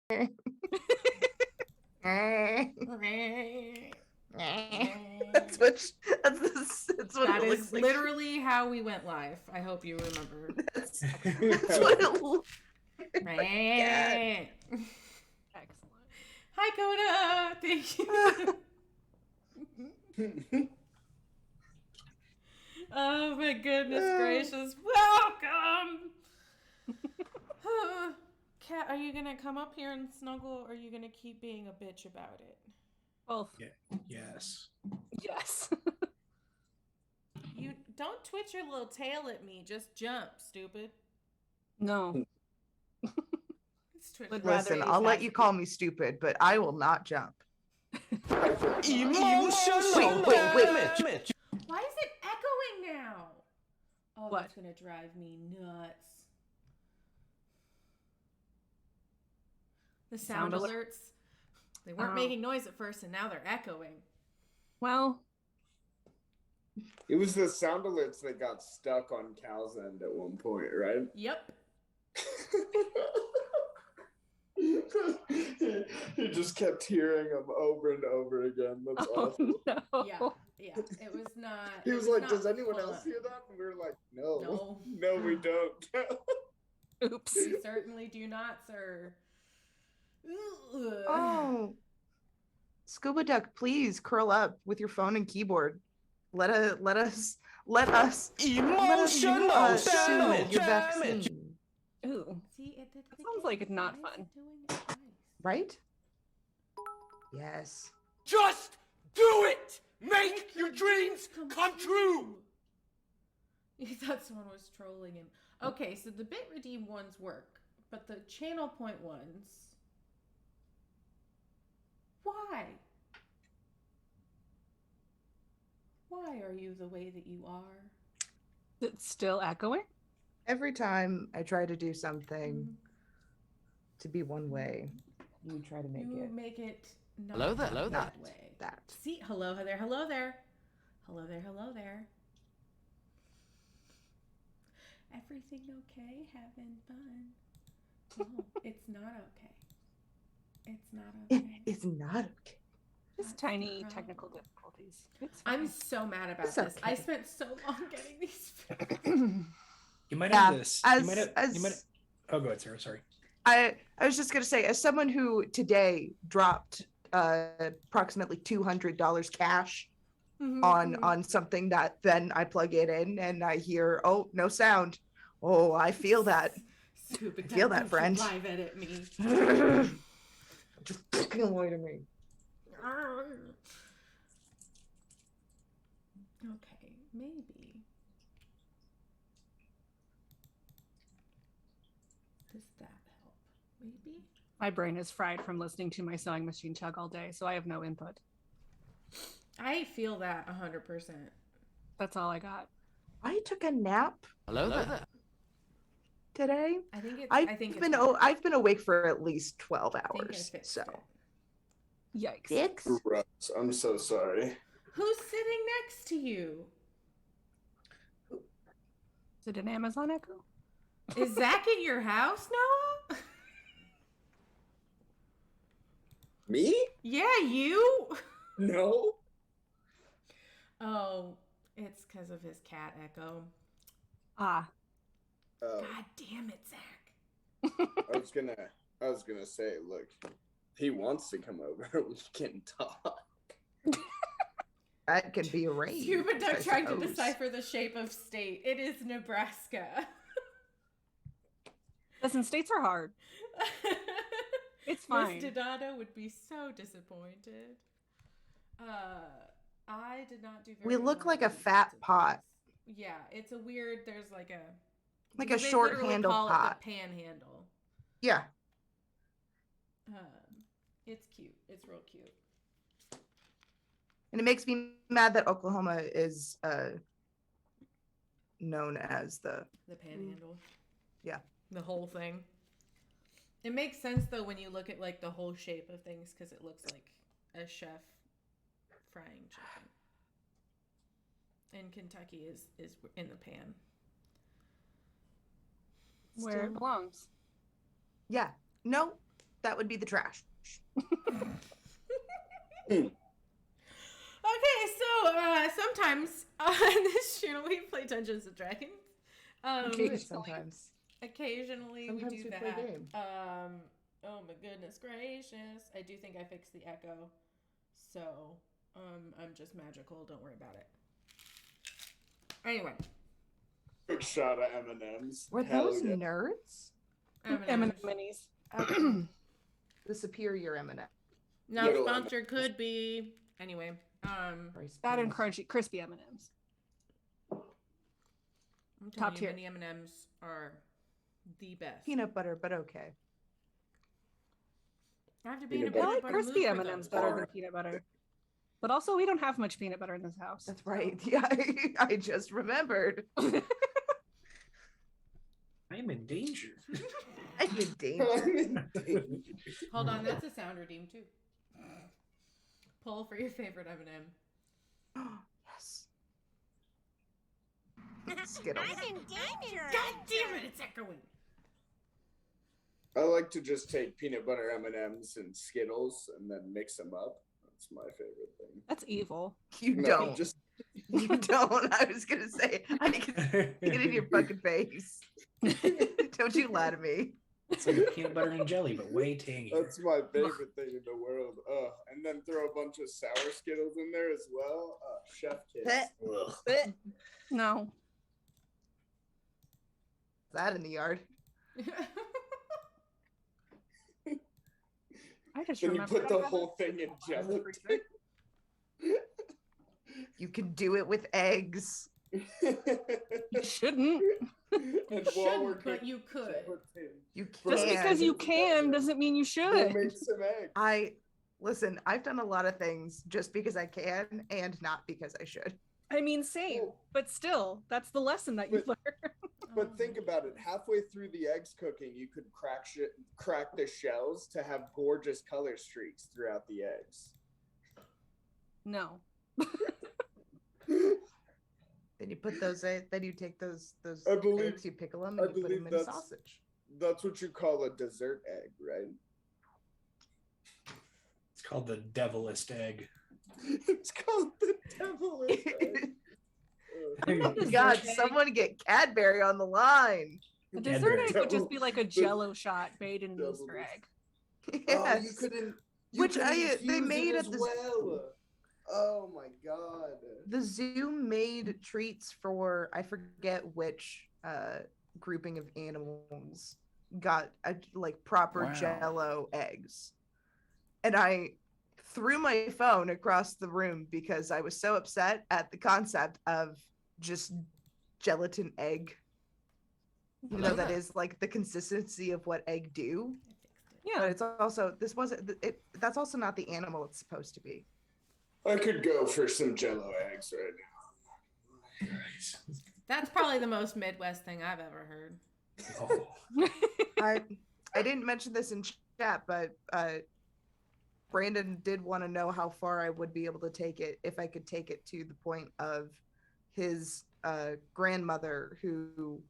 That's what that's what That it is looks like. literally how we went live. I hope you remember. That's what it looks like. Excellent. Hi, Coda. Thank you. Oh my goodness gracious! Welcome. Kat, are you gonna come up here and snuggle, or are you gonna keep being a bitch about it? Both. Yeah. Yes. Yes. You don't twitch your little tail at me. Just jump, stupid. No. Listen, I'll let you call me stupid, but I will not jump. Emotional Wait. Why is it echoing now? Oh, What? that's gonna drive me nuts. The sound alerts. They weren't making noise at first, and now they're echoing. Well, It was the sound alerts that got stuck on Cal's end at one point, right? Yep. He just kept hearing them over and over again. That's awesome. No. Yeah. It was not. He was like, "Does anyone else hear that?" And we were like, "No, we don't." Oops. We certainly do not, sir. Oh, Scuba Duck, please curl up with your phone and keyboard. Let us Emotional damage. Your vaccine. Ooh. See, it sounds like it's not fun. Right? Yes. Just do it! Make your dreams come true! He thought someone was trolling him. Okay, so the bit redeem ones work, but the channel point ones... Why? Why are you the way that you are? It's still echoing? Every time I try to do something to be one way, you try to make it. Make it not Hello there. that way. That. See, hello there. Everything okay? Having fun? No, it's not okay. It's not okay. It's not okay. Just tiny technical difficulties. I'm so mad about this. I spent so long getting these. You might have this. Oh, go ahead, Sarah. Sorry. I was just gonna say, as someone who today dropped approximately $200 cash on something that then I plug it in and I hear, oh, no sound. Oh, I feel that. Stupid. I feel that, friend. Live edit me. Just fucking away to me. Okay, maybe. Does that help? Maybe? My brain is fried from listening to my sewing machine chug all day, so I have no input. I feel that 100%. That's all I got. I took a nap. Hello there. Today. I think I've been awake for at least 12 hours. So. Yikes. Six? I'm so sorry. Who's sitting next to you? Is it an Amazon Echo? Is Zach at your house, Noah? Me? Yeah, you. No. Oh, it's because of his cat Echo. Ah. God damn it, Zach. I was gonna say, look, he wants to come over. We can talk. That can be arranged. Scuba Duck trying to decipher the shape of state. It is Nebraska. Listen, states are hard. It's fine. Miss Donato would be so disappointed. I did not do very We look well like a fat pot. Yeah, it's a weird, there's like a short handle pot. It the panhandle. Yeah. It's cute. It's real cute. And it makes me mad that Oklahoma is known as the panhandle. Yeah. The whole thing. It makes sense though when you look at like the whole shape of things because it looks like a chef frying chicken. And Kentucky is in the pan. Where it belongs. Yeah. No. that would be the trash. Okay, so sometimes on this channel we play Dungeons and Dragons. Occasionally. Sometimes. Occasionally Sometimes we do we that. play games. Oh my goodness gracious! I do think I fixed the echo, so I'm just magical. Don't worry about it. Anyway, Good shot at M&M's. Were Hell those yeah. nerds? M&M minis. Okay. The superior M&M. not Little sponsored could be. Anyway, That and crunchy, crispy M&Ms. I'm Top telling you, tier. mini M&Ms are the best. Peanut butter, but okay. I have to be in a Peanut I peanut like butter crispy mood for M&Ms those. better than peanut butter. But also, we don't have much peanut butter in this house. That's right. Yeah, I just remembered. I am in danger. I'm in danger. Hold on, that's a sound redeem too. Pull for your favorite M&M. Yes. Skittles. God damn it, it's echoing. I like to just take peanut butter M&Ms and Skittles and then mix them up. That's my favorite thing. That's evil. You No, don't. just You don't. I was gonna say I can see it in your fucking face. Don't you lie to me. It's like peanut butter and jelly, but way tangy. that's my favorite thing in the world. And then throw a bunch of sour Skittles in there as well. Chef kiss. Pet. Ugh. No. That in the yard. I just Then you remember. put the whole thing in gelatin. You can do it with eggs. You shouldn't. And while we're Shouldn't, but cooking you could. gelatin, You Just Just can. because you can doesn't mean you we'll should. make some eggs. Listen, I've done a lot of things just because I can and not because I should. I mean, same. But still, that's the lesson that you learn. But think about it. Halfway through the eggs cooking, you could crack the shells to have gorgeous color streaks throughout the eggs. No. Then you put those. Then you take those I believe- eggs, you pickle them, I and you put believe them in that's- sausage. That's what you call a dessert egg, right? It's called the devilest egg. It's called the devilish egg. God, Dessert egg. someone get Cadbury on the line. A Yeah, dessert they're egg would just be like a Jello shot made in an Double Easter egg. Yes. You couldn't. Which couldn't they infuse made it at as the well. Oh my god. The zoo made treats for I forget which grouping of animals got like proper Wow. Jello eggs, and I threw my phone across the room because I was so upset at the concept of just gelatin egg. You know, that is like the consistency of what egg do. Yeah. But it's also that's also not the animal it's supposed to be. I could go for some Jello eggs right now. That's probably the most Midwest thing I've ever heard. Oh. I didn't mention this in chat, but Brandon did want to know how far I would be able to take it if I could take it to the point of his grandmother, who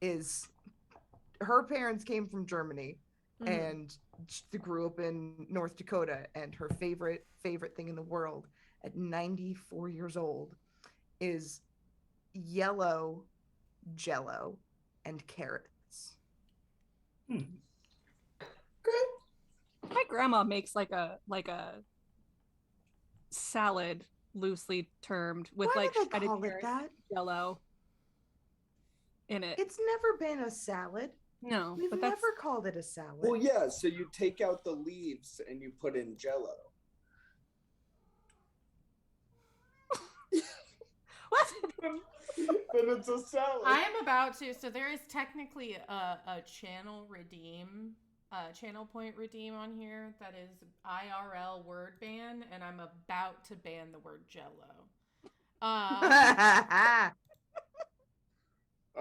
is her parents came from Germany and she grew up in North Dakota, and her favorite thing in the world at 94 years old is yellow Jello and carrots. My grandma makes like a salad, loosely termed, with Why like do they shredded call it carrot that? Jello in it. It's never been a salad. No, We've but that's never called it a salad. Well, yeah. So you take out the leaves and you put in Jello. what? Then it's a salad. I am about to. So there is technically a channel redeem, channel point redeem on here that is IRL word ban, and I'm about to ban the word Jello. All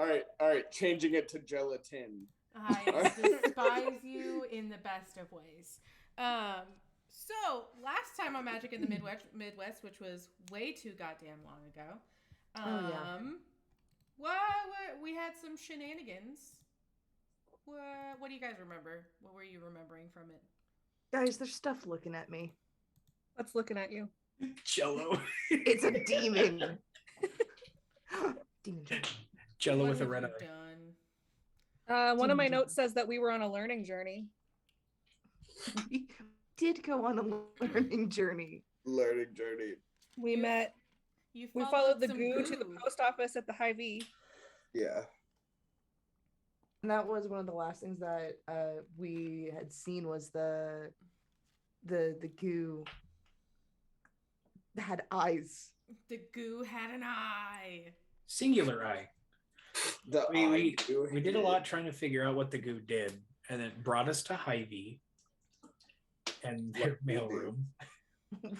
right. Changing it to gelatin. I despise you in the best of ways. So last time on Magic in the Midwest, which was way too goddamn long ago. Oh, yeah. What we had some shenanigans. What do you guys remember? What were you remembering from it? Guys, there's stuff looking at me. What's looking at you? Jello. It's a demon. Demon Jello. Jello What with a have red you eye. done? One of my notes says that we were on a learning journey. We did go on a learning journey. Learning journey. We You- met. You We followed the some goo to the post office at the Hy-Vee. Yeah. And that was one of the last things that we had seen was the goo had eyes. The goo had an eye. Singular eye. The We eye do did a hit. lot trying to figure out what the goo did, and it brought us to Hy-Vee and their What we do. mailroom,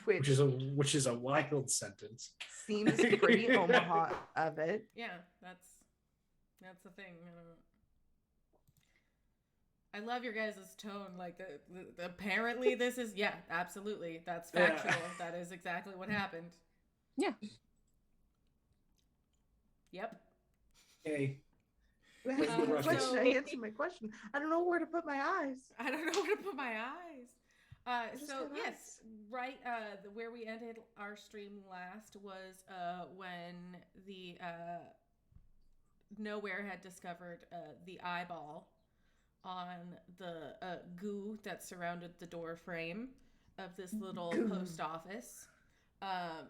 Which which is a wild sentence. seems pretty Omaha of it. Yeah, that's the thing. I love your guys' tone. Like, apparently this is, yeah, absolutely. That's Yeah. factual. That is exactly what happened. Yeah. Yep. Hey, That's the my Russians. question. I answered my question. I don't know where to put my eyes. I don't know where to put my eyes. just So got yes, eyes. right. Where we ended our stream last was when the Nowhere had discovered the eyeball on the goo that surrounded the door frame of this little Goo. post office.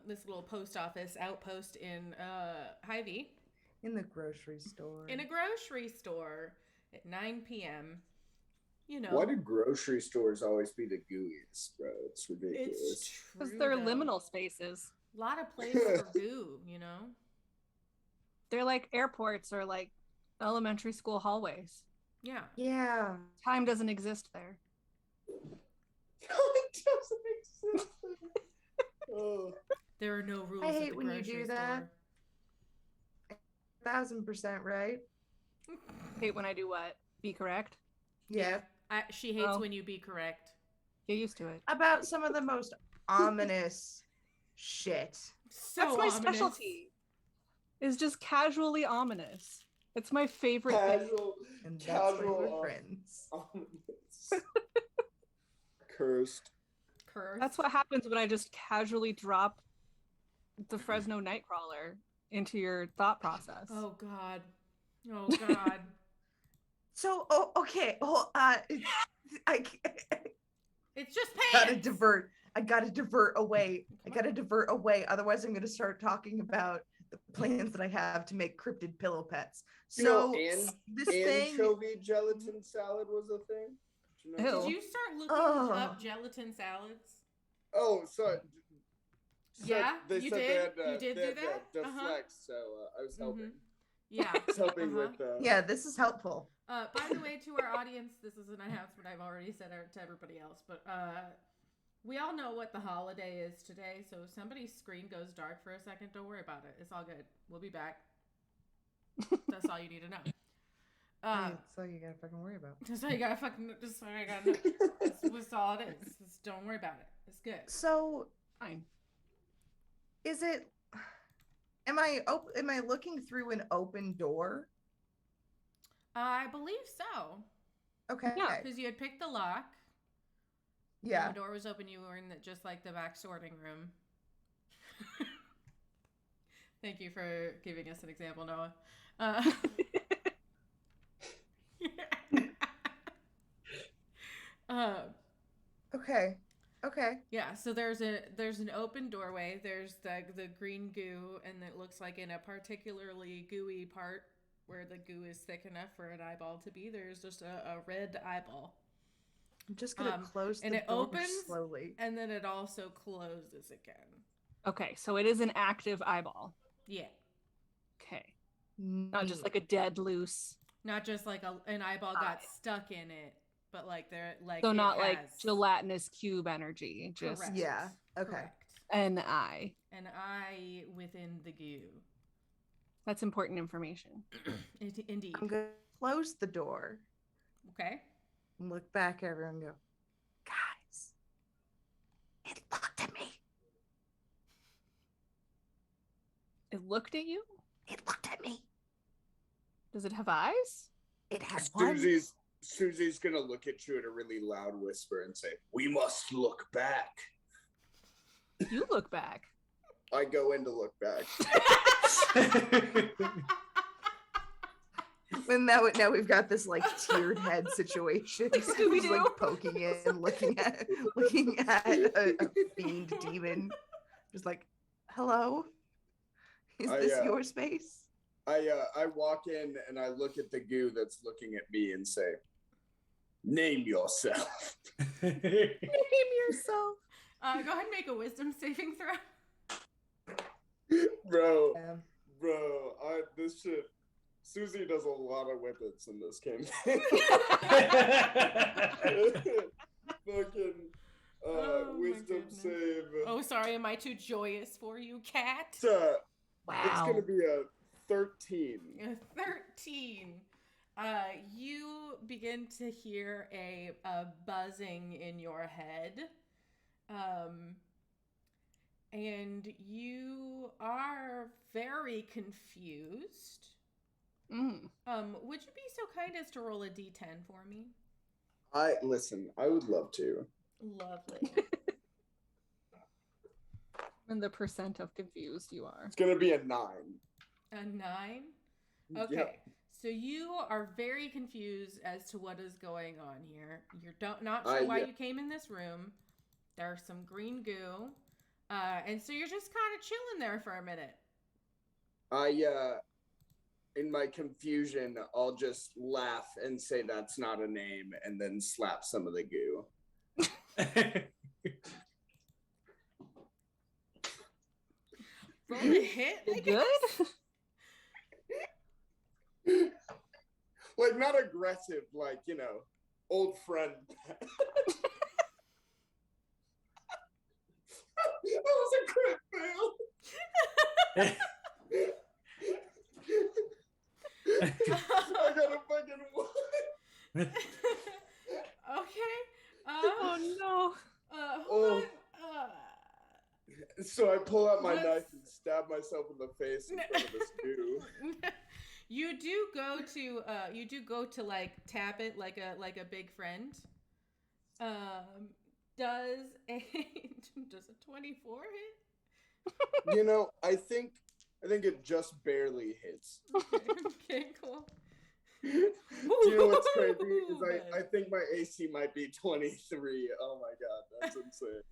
This little post office outpost in Hy-Vee. In the grocery store. In a grocery store at 9 p.m. You know, Why do grocery stores always be the gooeyest, bro? It's ridiculous. it's true. Because they're though. liminal spaces. A lot of place for goo, you know? They're like airports or like elementary school hallways. Yeah. Yeah. Time doesn't exist there. It doesn't exist. Oh. There are no rules. I at hate the when you grocery do that. 1000% right. store. Hate when I do what? Be correct. Yeah. She hates Oh. when you be correct. Get used to it. About some of the most ominous shit. So That's my ominous. specialty. Is just casually ominous. It's my favorite thing. Casual. And that's why Casual, we're friends. ominous. Cursed. Curse. That's what happens when I just casually drop the Fresno Nightcrawler into your thought process. Oh God. Oh God. So, okay. Well, I It's just gotta pants. divert. I gotta divert away. Otherwise, I'm gonna start talking about the plans that I have to make cryptid pillow pets. You know, So this thing. anchovy gelatin salad was a thing. Did you know Ew. Did you start looking Oh. up gelatin salads? Oh, sorry. Yeah, they you said did? They had, You did they do had, that? Uh-huh. Deflect, so I was helping. Yeah. I was helping Uh-huh. with. Yeah, this is helpful. By the way, to our audience, this is an announcement I've already said to everybody else, but we all know what the holiday is today, so if somebody's screen goes dark for a second, don't worry about it. It's all good. We'll be back. That's all you need to know. That's all you gotta fucking worry about. That's all you gotta fucking. That's all you gotta know. That's all it is. Just don't worry about it. It's good. So, Fine. is it? Am I looking through an open door? I believe so. Okay. Yeah, Because you had picked the lock. Yeah. When the door was open, you were in just like the back sorting room. Thank you for giving us an example, Noah. Okay. Okay. Yeah, so there's an open doorway. There's the green goo, and it looks like in a particularly gooey part where the goo is thick enough for an eyeball to be. There's just a red eyeball, I'm just gonna close the and it door opens slowly. and then it also closes again. Okay, so it is an active eyeball. Yeah, Okay. Not just Neat. like a dead loose. not just like an eyeball got Eye. stuck in it, but like they're like So it not like has- gelatinous cube energy. Just Correct. Yeah. Okay. Correct. an eye. An eye within the goo. That's important information. Indeed. I'm gonna close the door Okay. and look back at everyone and go, guys, it looked at me. It looked at you? It looked at me. Does it have eyes? It had one Stoozy's Susie's gonna look at you in a really loud whisper and say, "We must look back." You look back. I go in to look back. And now we've got this like tiered head situation. He's Scooby-Doo. like poking in, looking at a fiend demon. Just like, hello? Is this your space? I walk in and I look at the goo that's looking at me and say, "Name yourself." Name yourself. Go ahead and make a wisdom saving throw. Bro, Yeah. this shit. Susie does a lot of whippets in this campaign. Fucking Oh my wisdom goodness. save. Oh, sorry. Am I too joyous for you, cat? It's gonna be a 13. A 13. You begin to hear a buzzing in your head. And you are very confused. Would you be so kind as to roll a d10 for me? I would love to. Lovely. And the percent of confused you are. It's gonna be a 9. A 9? Okay. Yep. So you are very confused as to what is going on here. You're not sure why you came in this room. There's some green goo. And so you're just kind of chilling there for a minute. In my confusion, I'll just laugh and say that's not a name and then slap some of the goo. Roll a hit. I Good? guess. Like, not aggressive, like, old friend. That was a crit fail. I got a fucking one. Okay. Oh no. Hold on. So I pull out my Let's- knife and stab myself in the face in front of this goo. You do go to like tap it like a big friend. Does a 24 hit? I think it just barely hits. Okay, cool. Do you know what's crazy? Is I think my AC might be 23. Oh my god, that's insane.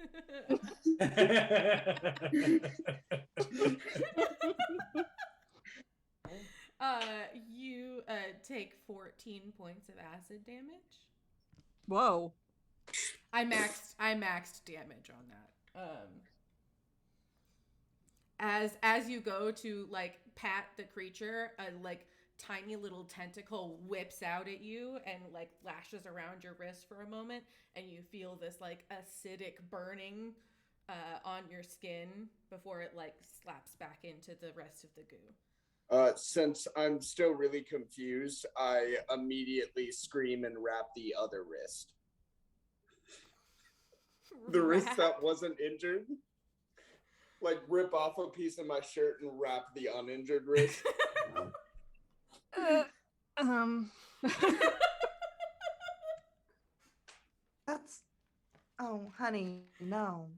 You take 14 points of acid damage. Whoa. I maxed damage on that. As you go to like pat the creature, a like tiny little tentacle whips out at you and like lashes around your wrist for a moment, and you feel this like acidic burning on your skin before it like slaps back into the rest of the goo. Since I'm still really confused, I immediately scream and wrap the other wrist. The wrist that wasn't injured. Like, rip off a piece of my shirt and wrap the uninjured wrist. That's honey, no.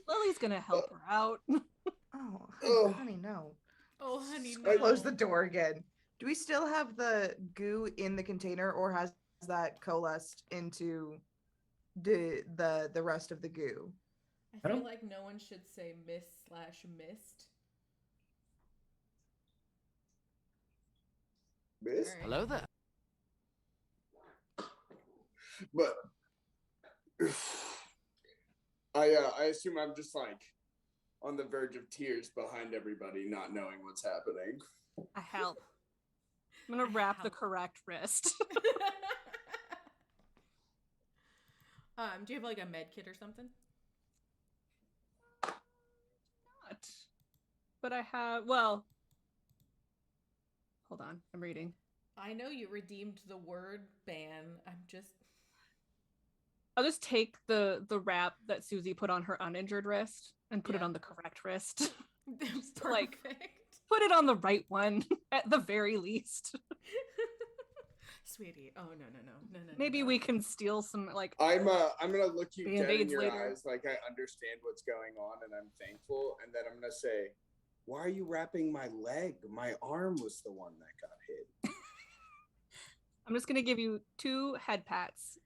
Lily's gonna help her out. Oh, honey, no. Oh, honey, I no. Close the door again. Do we still have the goo in the container, or has that coalesced into the rest of the goo? I feel don't- like no one should say miss/missed. Miss? All right. Hello there. But I assume I'm just like on the verge of tears behind everybody, not knowing what's happening. I help. I'm gonna wrap the help. correct wrist. Do you have like a med kit or something? Not. But I have, well, hold on, I'm reading. I know you redeemed the word ban. I'll just take the wrap that Susie put on her uninjured wrist and put it Yeah. on the correct wrist. Perfect. like- Put it on the right one at the very least. sweetie. Oh no. Maybe we can steal some like I'm gonna look you dead in Band-Aids your later. eyes, like I understand what's going on, and I'm thankful. And then I'm gonna say, "Why are you wrapping my leg? My arm was the one that got hit." I'm just gonna give you 2 head pats.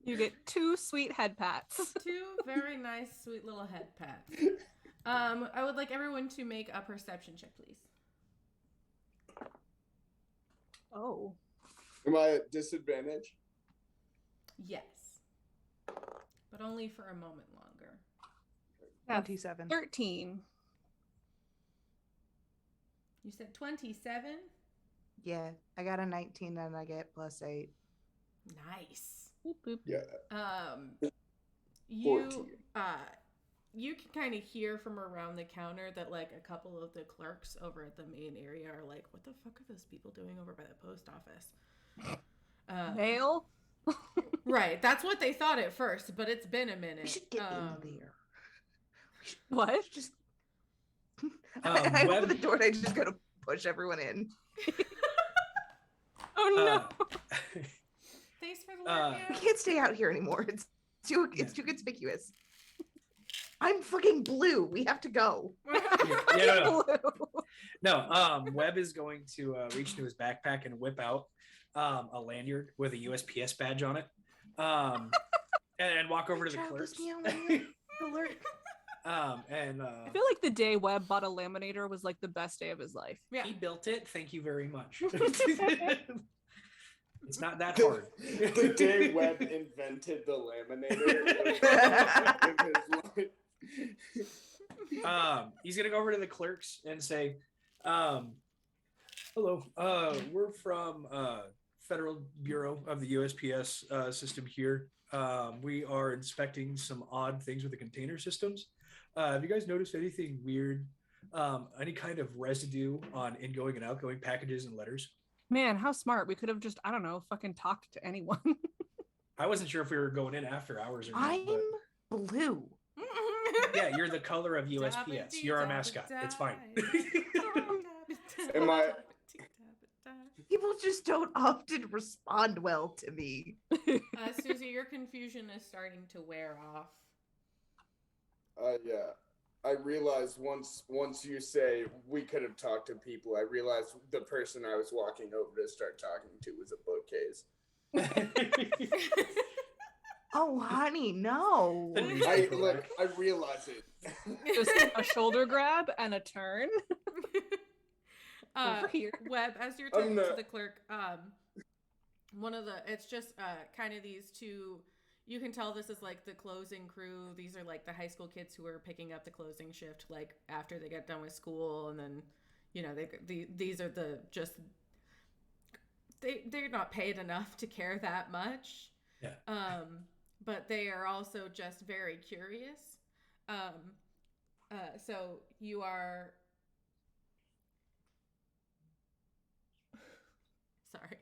You get 2 sweet head pats. 2 very nice, sweet little head pats. I would like everyone to make a perception check, please. Oh. Am I at disadvantage? Yes, but only for a moment longer. Yeah, 27. 13. You said 27. Yeah, I got a 19 and I get +8. Nice. Boop, boop. Yeah. You 14. you can kind of hear from around the counter that like a couple of the clerks over at the main area are like, what the fuck are those people doing over by the post office? Mail? Right, that's what they thought at first, but it's been a minute. We should get in there. What? Just I Web- open the door and I just gotta push everyone in. Oh no. Thanks for the Uh, work. We can't stay out here anymore. It's too conspicuous. I'm fucking blue. We have to go. Yeah, no. Webb is going to reach into his backpack and whip out a lanyard with a USPS badge on it, and walk over to the Childless clerks. meow alert. I feel like the day Webb bought a laminator was like the best day of his life. Yeah. He built it. Thank you very much. It's not that hard. The day Webb invented the laminator. He's gonna go over to the clerks and say, hello, we're from Federal Bureau of the USPS system here. We are inspecting some odd things with the container systems. Have you guys noticed anything weird? Any kind of residue on ingoing and outgoing packages and letters? Man, how smart. We could have just, I don't know, fucking talked to anyone. I wasn't sure if we were going in after hours or not. I'm but- blue. Yeah, you're the color of USPS. You're our mascot. It's fine. Am I- People just don't often respond well to me. Susie, your confusion is starting to wear off. Yeah. I realized once you say we could have talked to people, I realized the person I was walking over to start talking to was a bookcase. Oh, honey, no. The newspaper I realize it. Just a shoulder grab and a turn. Over here. Webb, as you're I'm talking to not- the clerk, it's just kind of these two. You can tell this is like the closing crew. These are like the high school kids who are picking up the closing shift, like after they get done with school, and then, you know, these are the just they're not paid enough to care that much. Yeah. But they are also just very curious. So you are. Sorry.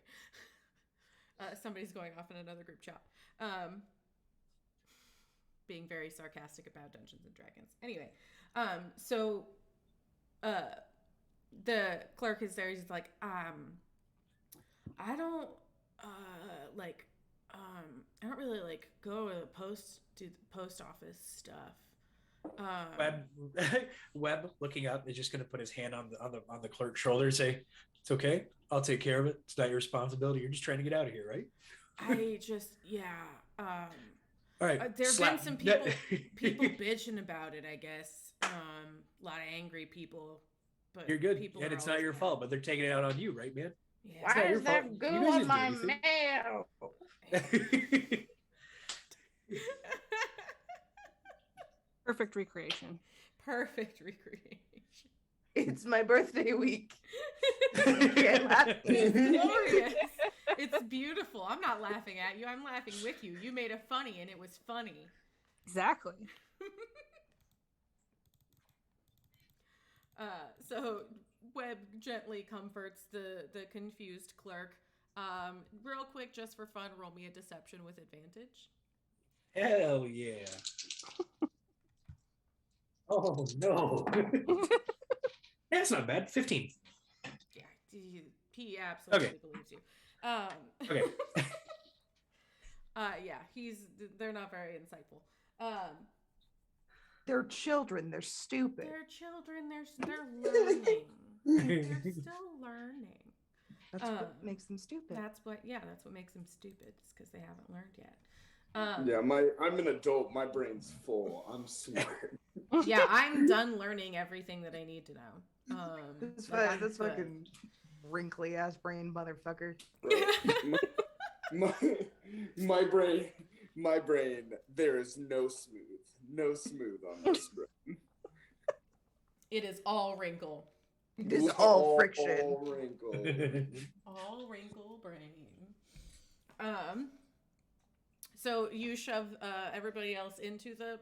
Somebody's going off in another group chat. Being very sarcastic about Dungeons and Dragons. Anyway, so the clerk is there. He's like, I don't I don't really like go to the post office stuff. Webb looking up is just going to put his hand on the clerk's shoulder and say, "It's okay. I'll take care of it. It's not your responsibility. You're just trying to get out of here, right?" I just All right. there have slap. been some people bitching about it, I guess. A lot of angry people. But You're good, people and are it's not always your mad. fault, but they're taking it out on you, right, man? Yeah. It's not your fault. You guys didn't do anything. mail? Perfect recreation. Perfect recreation. It's my birthday week. Can't laugh. It's glorious. It's beautiful. I'm not laughing at you. I'm laughing with you. You made a funny, and it was funny. Exactly. So Webb gently comforts the confused clerk. Real quick, just for fun, roll me a deception with advantage. Hell yeah. Oh no. That's not bad. 15. Yeah, He absolutely Okay. believes you. Okay. Yeah, they're not very insightful. They're children. They're stupid. They're children. They're learning. They're still learning. That's what makes them stupid. That's what makes them stupid. It's because they haven't learned yet. Yeah, I'm an adult. My brain's full. I'm smart. Yeah, I'm done learning everything that I need to know. That's fucking wrinkly ass brain motherfucker. My brain. There is no smooth on this brain. It is all wrinkle. It is all friction. All wrinkle. All wrinkle brain. So you shove everybody else into the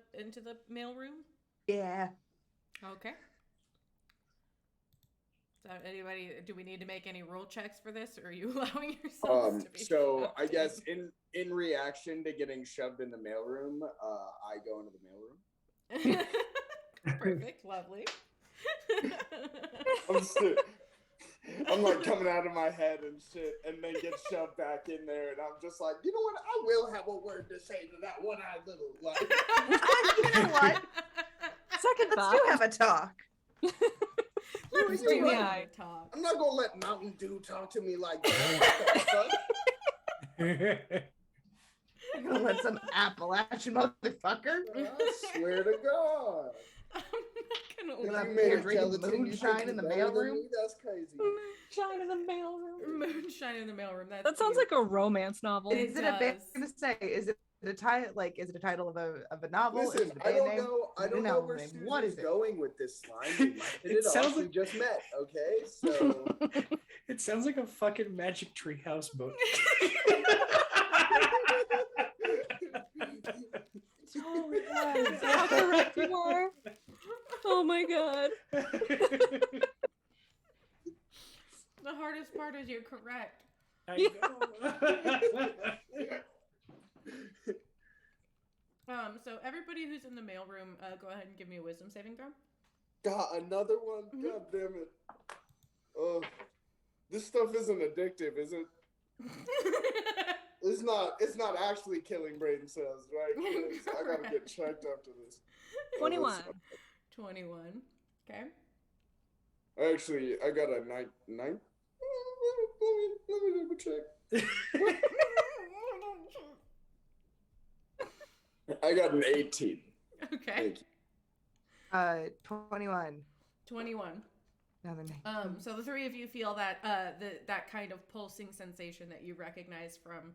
mailroom? Yeah. Okay. So anybody, do we need to make any roll checks for this, or are you allowing yourselves to be So shoved I guess in reaction to getting shoved in the mailroom, I go into the mailroom. Perfect, lovely. I'm like coming out of my head and shit, and then get shoved back in there, and I'm just like, you know what? I will have a word to say to that one-eyed little like. You know what? Second Let's thought. do have a talk. Let's You do know a what? talk. I'm not gonna let Mountain Dew talk to me like that. You're gonna let some Appalachian motherfucker. I swear to God. I'm not You'll gonna have You made a drinking gelatin, you moonshine think in the you better than mailroom? me? That's crazy. Shine in the mailroom. moonshine in the mailroom. That sounds like a romance novel. It Is it a band? does. I'm gonna say, is it a title? Like, is it a title of a novel? Listen, is it a I band don't name? know. I Is it don't an know album where name? Susie's What is it? going with this slime. We might hit It it off. sounds We like- just met, okay? So It sounds like a fucking Magic Treehouse book. Oh my god. How correct you were. Oh my god. The hardest part is you're correct. I know. So everybody who's in the mailroom, go ahead and give me a wisdom saving throw. God, another one. God damn it. This stuff isn't addictive, is it? It's not actually killing brain cells, right? 'Cause I gotta get checked after this. 21. 21. Okay. Actually, I got a 9. Let me double check. I got an 18. Okay. Thank you. 21. 21. Another name. So the three of you feel that that kind of pulsing sensation that you recognize from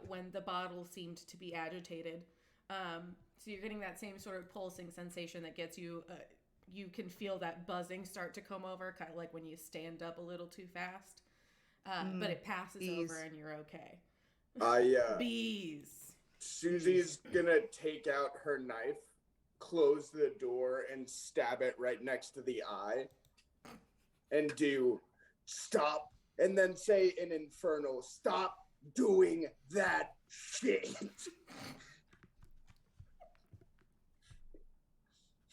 when the bottle seemed to be agitated. So you're getting that same sort of pulsing sensation that gets you. You can feel that buzzing start to come over, kind of like when you stand up a little too fast. But it passes bees. over and you're okay. Bees. Susie's gonna take out her knife, close the door, and stab it right next to the eye. And do stop, and then say in Infernal, stop doing that shit.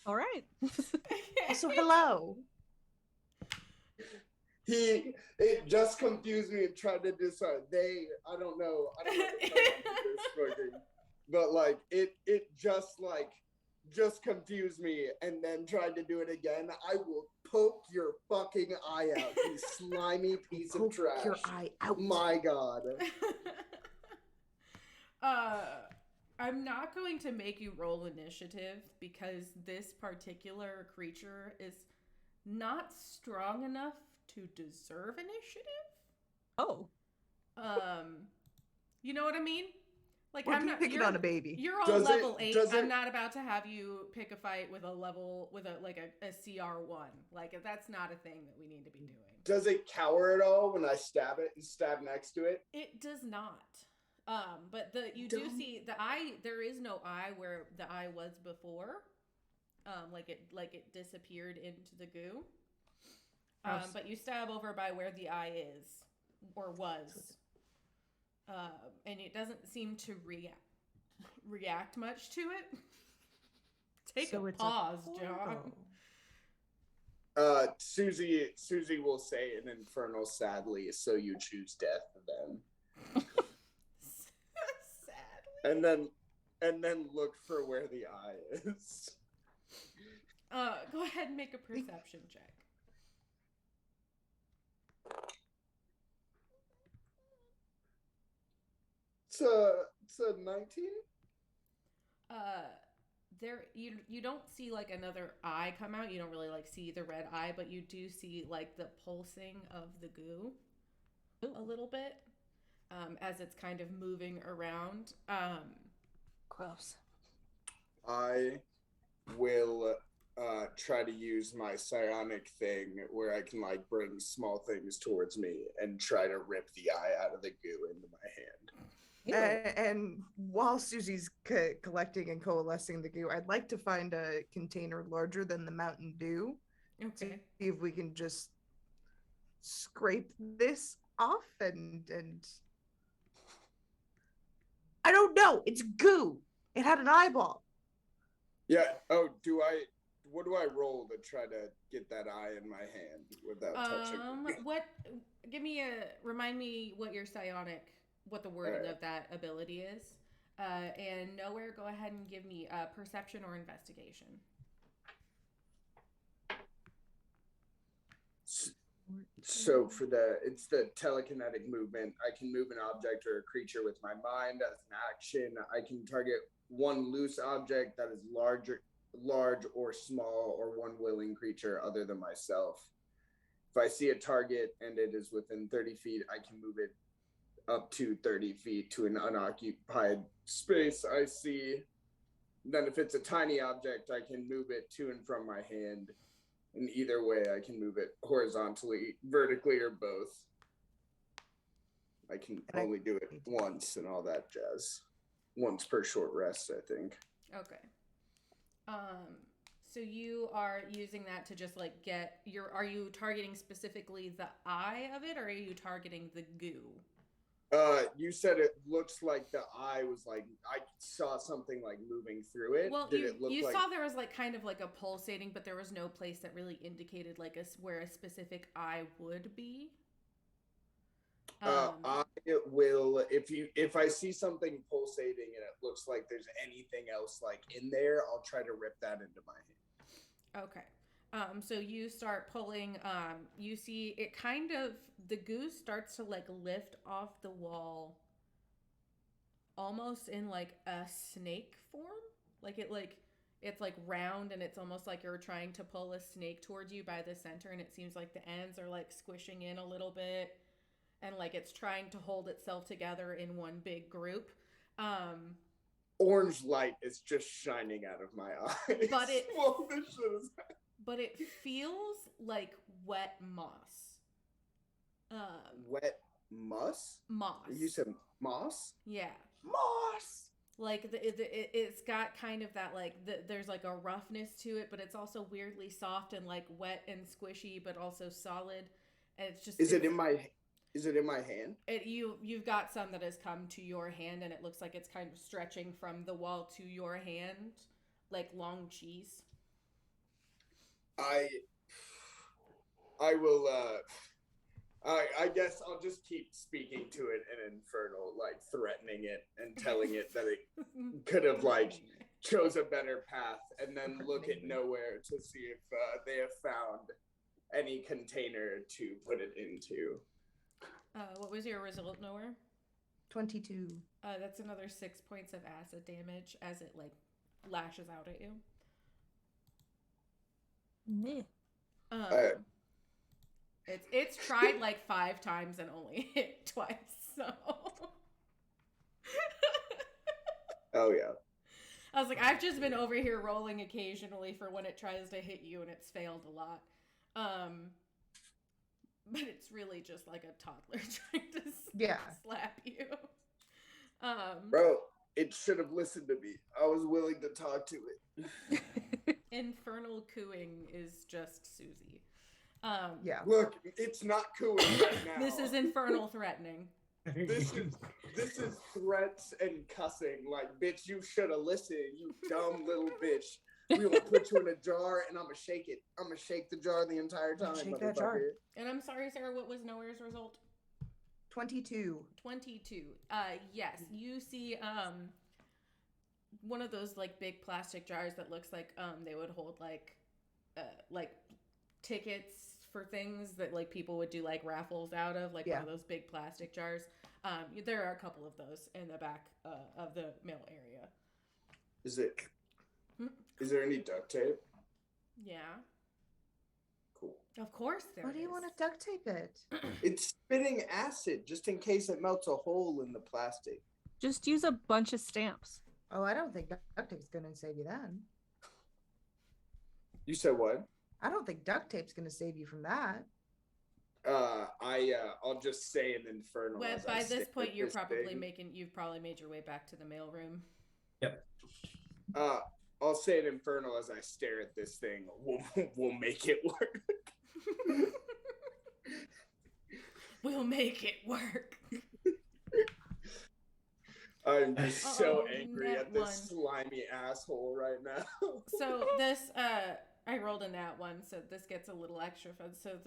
All right. So hello. It just confused me and tried to decide. I don't know this fucking, but like it just confused me and then tried to do it again. I will poke your fucking eye out, you slimy piece of Poke trash. your eye out. My God. I'm not going to make you roll initiative because this particular creature is not strong enough to deserve initiative. Oh. You know what I mean? Like We're I'm not picking on a baby. You're on Does it- level 8. does I'm it- not about to have you pick a fight with a CR1. Like that's not a thing that we need to be doing. Does it cower at all when I stab it and stab next to it? It does not. But you do see the eye. There is no eye where the eye was before. Like it disappeared into the goo. But you stab over by where the eye is or was. And it doesn't seem to react much to it. Take So a it's a pause, John. portal. Susie will say an infernal sadly, so you choose death then. Sadly. And then look for where the eye is. Go ahead and make a perception check. It's a 19? There you don't see like another eye come out. You don't really like see the red eye, but you do see like the pulsing of the goo a little bit as it's kind of moving around. Gross. I will try to use my psionic thing where I can like bring small things towards me and try to rip the eye out of the goo into my hand. And while Susie's collecting and coalescing the goo, I'd like to find a container larger than the Mountain Dew. Okay. See if we can just scrape this off and I don't know. It's goo. It had an eyeball. Yeah. Oh, what do I roll to try to get that eye in my hand without touching it? Remind me what your psionic, what the wording of that ability is. And Nowhere, go ahead and give me perception or investigation. So it's the telekinetic movement. I can move an object or a creature with my mind as an action. I can target one loose object that is large or small, or one willing creature other than myself. If I see a target and it is within 30 feet, I can move it up to 30 feet to an unoccupied space I see. Then if it's a tiny object, I can move it to and from my hand. In either way, I can move it horizontally, vertically, or both. I can only do it once and all that jazz. Once per short rest, I think. Okay. So you are using that to just like are you targeting specifically the eye of it, or are you targeting the goo? You said it looks like the eye was like, I saw something like moving through it. Well, Did it look you like... saw there was like kind of like a pulsating, but there was no place that really indicated like where a specific eye would be. I will, if I see something pulsating and it looks like there's anything else like in there, I'll try to rip that into my hand. Okay. So you start pulling, you see it kind of, the goo starts to like lift off the wall almost in like a snake form. It's like round, and it's almost like you're trying to pull a snake towards you by the center, and it seems like the ends are like squishing in a little bit, and like it's trying to hold itself together in one big group. Orange light is just shining out of my eyes. But it feels like wet moss. Wet moss? Moss. You said moss? Yeah. Moss. Like it's got kind of that like there's like a roughness to it, but it's also weirdly soft and like wet and squishy, but also solid. And it's just. Is it in my hand? You've got some that has come to your hand, and it looks like it's kind of stretching from the wall to your hand, like long cheese. I will. I guess I'll just keep speaking to it in Infernal, like threatening it and telling it that it could have like chose a better path, and then look at Nowhere to see if they have found any container to put it into. What was your result, Nowhere? 22. That's another 6 points of acid damage as it like lashes out at you. Meh. It's tried like 5 times and only hit twice, so. Oh yeah. I was like, I've just been over here rolling occasionally for when it tries to hit you, and it's failed a lot. But it's really just like a toddler trying to slap you. Bro, it should have listened to me. I was willing to talk to it. Infernal cooing is just Susie. Yeah. Look, it's not cooing right now. This is infernal threatening. This is threats and cussing. Like, bitch, you should have listened, you dumb little bitch. We gonna put you in a jar, and I'm gonna shake it. I'm gonna shake the jar the entire time, Shake that jar. motherfucker. And I'm sorry, Sarah, what was Nowhere's result? 22. 22. Yes, you see one of those like big plastic jars that looks like they would hold like tickets for things that like people would do like raffles out of, like one of those big plastic jars. There are a couple of those in the back of the mail area. Is there any duct tape? Yeah. Cool. Of course there Why do you is. want to duct tape it? It's spitting acid just in case it melts a hole in the plastic. Just use a bunch of stamps. Oh, I don't think duct tape's going to save you then. You said what? I don't think duct tape's going to save you from that. I'll just say an infernal. Well, as I by this stare point, at you're this probably thing. you've probably made your way back to the mailroom. Yep. I'll say an infernal as I stare at this thing. We'll make it work. We'll make it work. I'm just so angry nat at this one. slimy asshole right now. So this, I rolled a nat 1, so this gets a little extra fun. So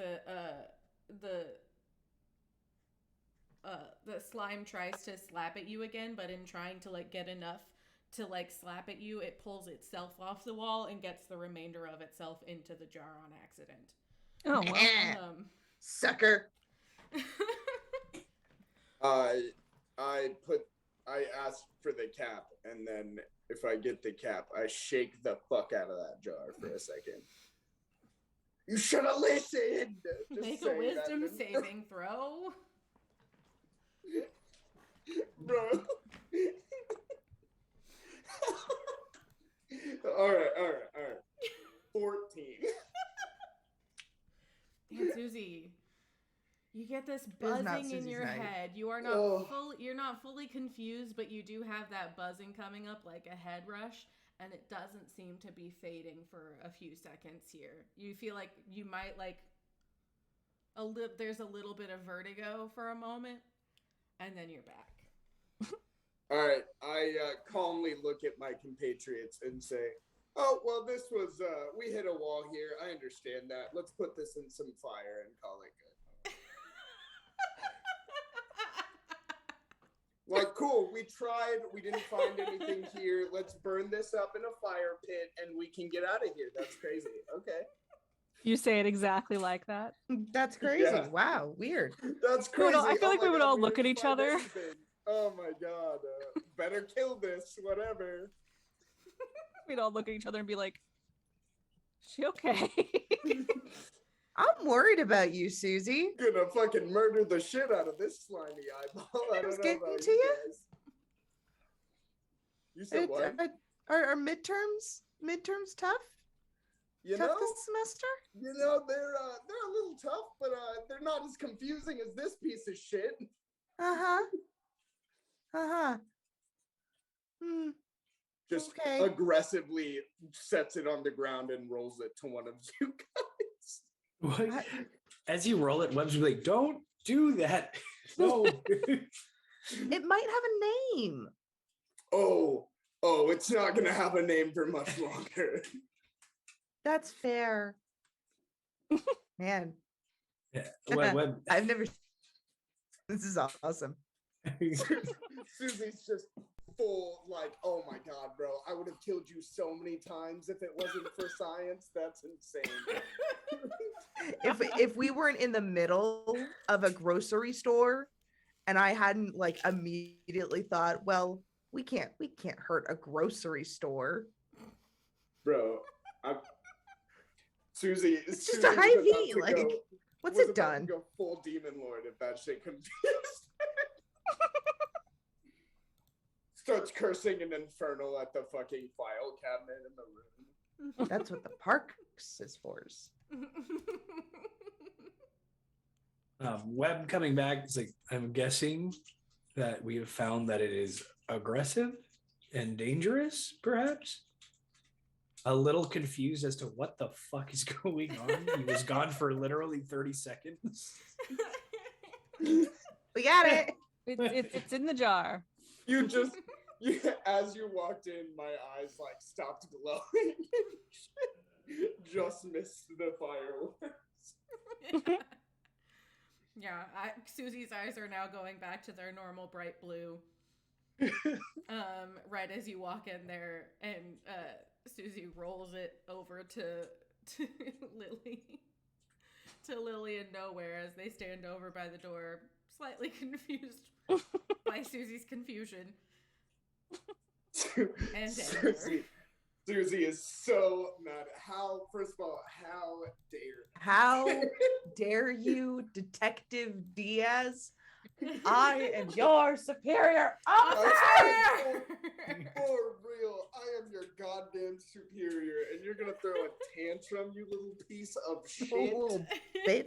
the slime tries to slap at you again, but in trying to like get enough to like slap at you, it pulls itself off the wall and gets the remainder of itself into the jar on accident. Oh, well. Sucker. I ask for the cap, and then if I get the cap, I shake the fuck out of that jar for a second. You should have listened. Just Make a saying wisdom that. saving throw. Bro. All right. 14. And Susie, you get this is not buzzing in Susie's your night. head. You are not you're not fully confused, but you do have that buzzing coming up like a head rush, and it doesn't seem to be fading for a few seconds here. You feel like you might like there's a little bit of vertigo for a moment, and then you're back. All right. I calmly look at my compatriots and say, "Oh, well, this was we hit a wall here. I understand that. Let's put this in some fire and call it good." Like, cool, we tried, we didn't find anything here. Let's burn this up in a fire pit and we can get out of here. That's crazy. Okay. You say it exactly like that. That's crazy. Yeah. Wow, weird. That's We would crazy. all- I feel like my we would God, all look didn't at each find other. anything. Oh my God. Better kill this, whatever. We'd all look at each other and be like, she okay? I'm worried about you, Susie. Gonna fucking murder the shit out of this slimy eyeball. I It was don't know getting about to you you? guys. You said what? Are midterms tough? You Tough know, this semester? they're a little tough, but they're not as confusing as this piece of shit. Uh-huh. Uh-huh. Hmm. Just Okay. aggressively sets it on the ground and rolls it to one of you guys. What? As you roll it, Webb's like, "Don't do that." No. It might have a name. Oh, it's not gonna have a name for much longer. That's fair. Man, Yeah, Webb. I've never. This is awesome. Susie's just full, like, oh my God, bro, I would have killed you so many times if it wasn't for science. That's insane. If we weren't in the middle of a grocery store and I hadn't like immediately thought, well, we can't hurt a grocery store. Bro, Susie. It's just a Hy-Vee, like, what's was it about to done? Go full demon lord if that shit confused. Starts cursing an infernal at the fucking file cabinet in the room. That's what the park is for. Webb coming back is like, I'm guessing that we have found that it is aggressive and dangerous, perhaps. A little confused as to what the fuck is going on. He was gone for literally 30 seconds. We got it. It's in the jar. You Yeah, as you walked in, my eyes like stopped glowing. Just missed the fireworks. Yeah, Susie's eyes are now going back to their normal bright blue. Right as you walk in there, and Susie rolls it over to Lily, to Lily and Nowhere as they stand over by the door, slightly confused by Susie's confusion. And Susie is so mad. First of all, How dare you, Detective Diaz? I am your superior officer! For real, I am your goddamn superior, and you're gonna throw a tantrum, you little piece of shit. Little bitch.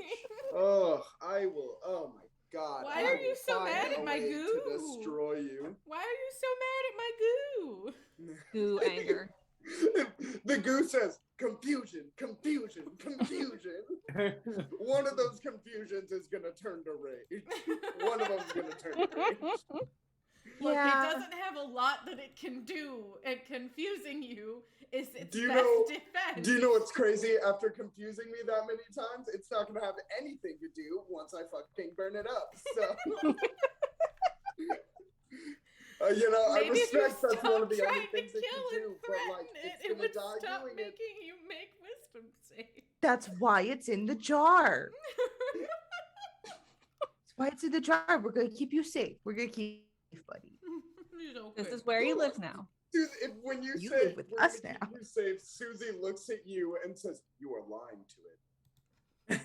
Oh, I will. Oh my god. Why I are you will so find mad a at my way goo? To destroy you. Why are you so mad at my goo? Goo anger. The goo says confusion, confusion, confusion. One of those confusions is gonna turn to rage. One of them's gonna turn to rage. Look, Yeah. it doesn't have a lot that it can do, and confusing you is its Do you best know- defense. Do you know what's crazy? After confusing me that many times, it's not gonna have anything to do once I fucking burn it up. So, you know, Maybe I respect if you that's one of stopped the only trying to things it kill can and do, but threaten like, it, it's it gonna would die stop doing it. making you make wisdom saves. That's why it's in the jar. That's why it's in the jar. We're gonna keep you safe. We're gonna keep you safe, buddy. It's okay. This is where you live now. Dude, when you You say live with we're us gonna now. keep you safe, Susie looks at you and says, "You are lying to it."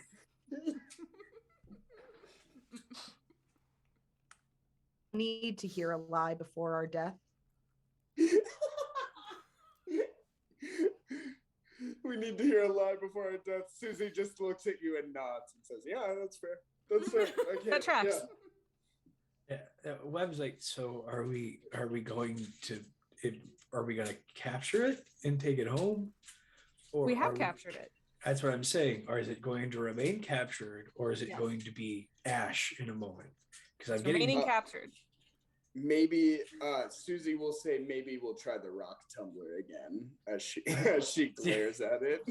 Need to hear a lie before our death. We need to hear a lie before our death. Susie just looks at you and nods and says, "Yeah, that's fair. That's fair. Okay, That tracks. yeah." Yeah, Webb's like, so are we going to are we gonna capture it and take it home? Or We have are captured it. That's what I'm saying. Or is it going to remain captured, or is it Yes. going to be ash in a moment? Because I'm It's getting remaining captured. Maybe Susie will say, "Maybe we'll try the rock tumbler again," as she as she glares at it.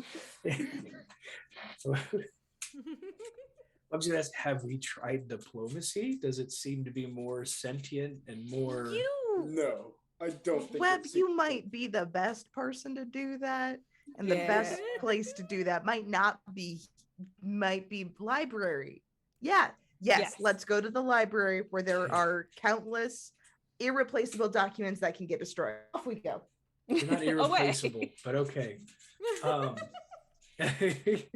I'm just ask, have we tried diplomacy? Does it seem to be more sentient and more? You, No, I don't think. Webb, it's you secret. might be the best person to do that, and the best Yeah. place to do that might be library. Yeah, yes, Yes. let's go to the library where there are countless irreplaceable documents that can get destroyed. Off we go. You're not Away. irreplaceable, but okay. Damn it.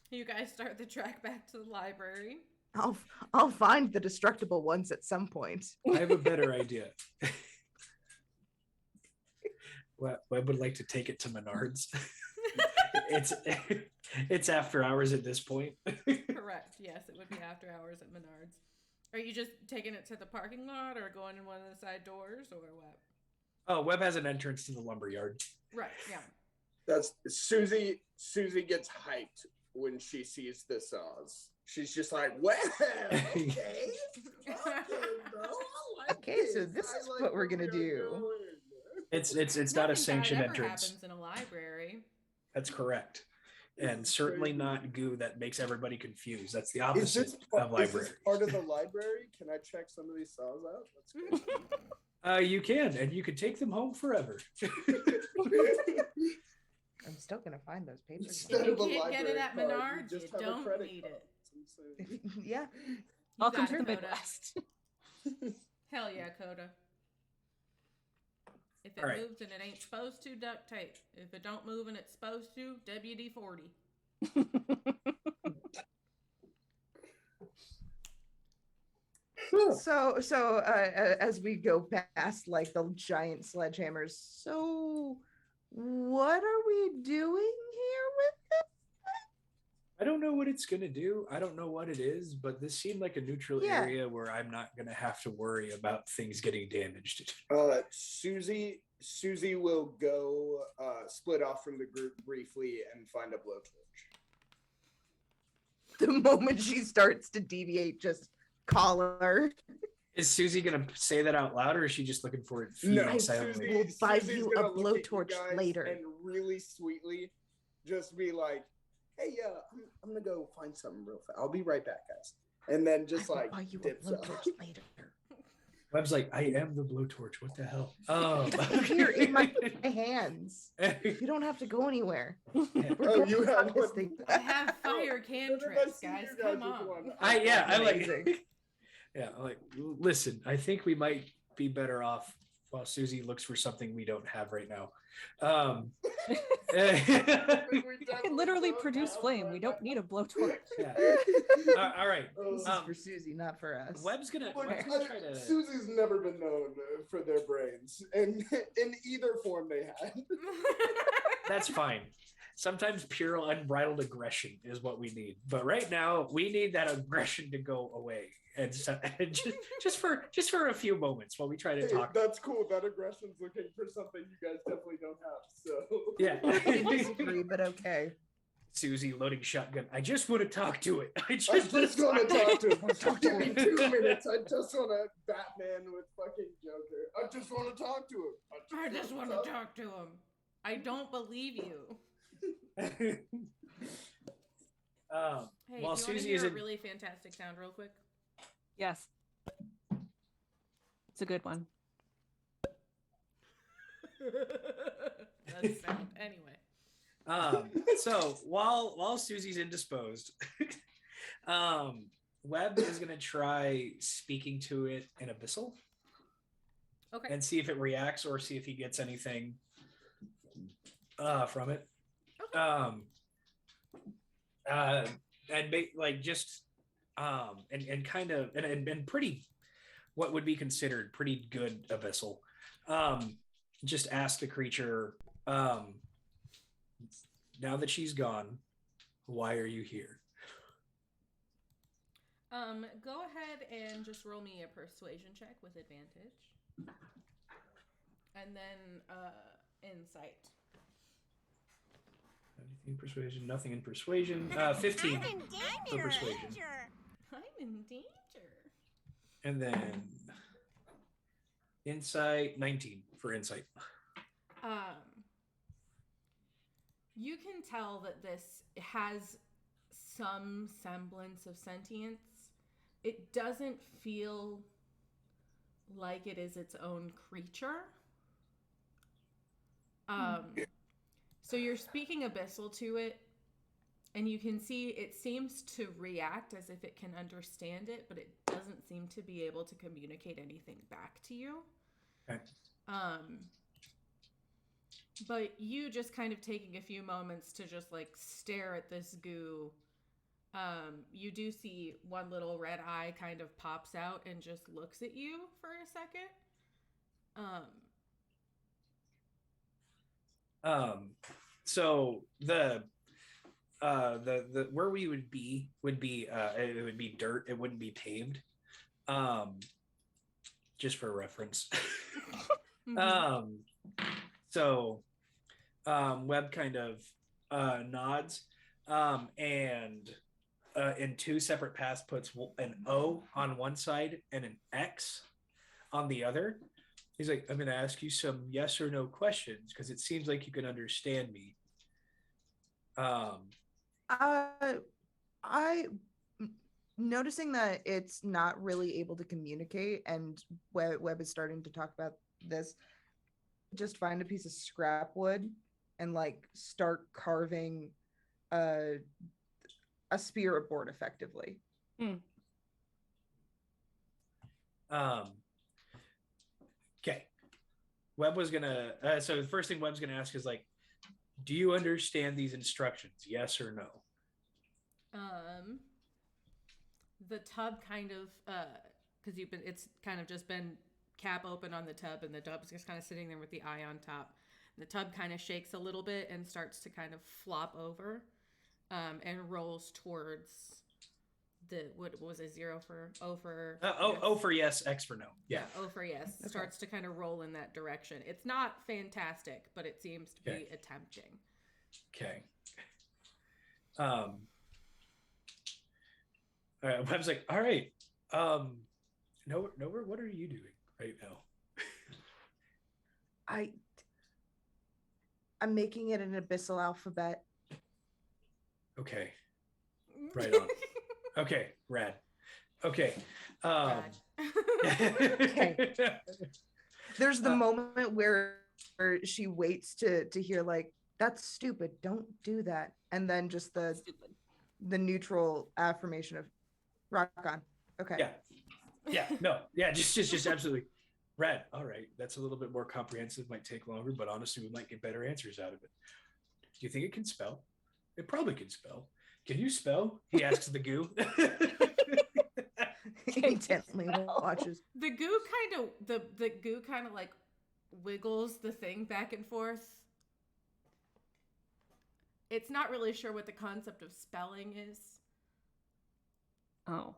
You guys start the trek back to the library. I'll find the destructible ones at some point. I have a better idea. Webb would like to take it to Menards. it's after hours at this point. Correct. Yes, it would be after hours at Menards. Are you just taking it to the parking lot or going in one of the side doors or what? Oh, Webb has an entrance to the lumberyard. Right, yeah. That's Susie. Susie gets hyped when she sees the saws. She's just like, "Well, okay, okay, bro. I like Okay, so this I is like what we're where gonna do." going." It's not a Nothing bad sanctioned ever entrance. happens in a library. That's correct. And certainly not goo that makes everybody confused. That's the Is opposite this, of is this library. part of the library? Can I check some of these saws out? That's You can, and you can take them home forever. I'm still gonna find those papers. Instead You of a can't get it library at card, Menards, you just you have a don't credit need card. it. Yeah. You Welcome got to the it, Coda. Midwest. Hell yeah, Coda. If it All right. moves and it ain't supposed to, duct tape. If it don't move and it's supposed to, WD-40. So as we go past like the giant sledgehammers, so what are we doing here with it? I don't know what it's going to do. I don't know what it is, but this seemed like a neutral Yeah. area where I'm not going to have to worry about things getting damaged. Susie will go split off from the group briefly and find a blowtorch. The moment she starts to deviate, just call her. Is Susie gonna say that out loud, or is she just looking for it No, feeding silently? We'll buy Susie's you gonna a look at you blowtorch guys later. and really sweetly just be like, "Hey, I'm gonna go find something real fast. I'll be right back, guys." And then just I will like buy you a dips out. blowtorch later. Webb's like, I am the blowtorch. What the hell? Here in my hands. You don't have to go anywhere. We're Oh, going you to have fuck this one. thing. I have fire cantrips, see guys. you Come with on. one. I like. Amazing. Yeah, I'm like, listen. I think we might be better off while Susie looks for something we don't have right now. I can literally produce flame. We don't need a blowtorch. Yeah. All right. This is for Susie, not for us. Webb's gonna Look, try to. Susie's never been known for their brains, and in either form they had. That's fine. Sometimes pure unbridled aggression is what we need. But right now, we need that aggression to go away, and, so, and just for a few moments while we try to Hey, talk. that's cool. That aggression's looking for something you guys definitely don't have. So Yeah. I disagree, but okay. Susie loading shotgun. I just want to talk to it. I I just just want to talk to him. Talk Give me 2 minutes. I just want to Batman with fucking Joker. I just want to talk to him. I just want to talk to him. I don't believe you. Hey, Hey, while do you want to Susie hear is a in, really fantastic sound real quick? Yes. It's a good one. That's sound. Anyway. so while Susie's indisposed, Webb is gonna try speaking to it in Abyssal Okay. and see if it reacts or see if he gets anything from it. Okay. And like just and kind of and pretty what would be considered pretty good Abyssal. Just ask the creature, now that she's gone, why are you here? Go ahead and just roll me a persuasion check with advantage. And then insight. Anything persuasion? Nothing in persuasion. 15 for persuasion. I'm in danger. And then insight, 19 for insight. You can tell that this has some semblance of sentience. It doesn't feel like it is its own creature. So you're speaking Abyssal to it, and you can see it seems to react as if it can understand it, but it doesn't seem to be able to communicate anything back to you. Okay. But you just kind of taking a few moments to just like stare at this goo. You do see one little red eye kind of pops out and just looks at you for a second. So the where we would be it would be dirt. It wouldn't be tamed. Just for reference. Mhm. So Webb kind of nods and in two separate paths puts an O on one side and an X on the other. He's like, I'm going to ask you some yes or no questions because it seems like you can understand me. Noticing that it's not really able to communicate, and Webb is starting to talk about this. Just find a piece of scrap wood and like start carving a spirit board effectively. Okay. Webb was gonna so the first thing Webb's gonna ask is like, do you understand these instructions? Yes or no? The tub kind of because it's kind of just been cap open on the tub, and the tub's just kind of sitting there with the eye on top. The tub kind of shakes a little bit and starts to kind of flop over, and rolls towards the what was a 0 for O for O for yes, X for no. Yeah. O for yes. Okay. Starts to kind of roll in that direction. It's not fantastic, but it seems to Okay. be attempting. Okay. Webb's like, all right. Nowhere, what are you doing right now? I'm making it an abyssal alphabet. Okay. Right on. Okay, rad. Okay. Okay. There's the Uh, moment where she waits to hear like, that's stupid, don't do that, and then just Stupid. the neutral affirmation of rock on. Okay. Yeah, just absolutely rad. All right, that's a little bit more comprehensive, might take longer, but honestly we might get better answers out of it. Do you think it can spell? It probably can spell. Can you spell? He asks the goo. Intently watches. The goo kind of like wiggles the thing back and forth. It's not really sure what the concept of spelling is. Oh.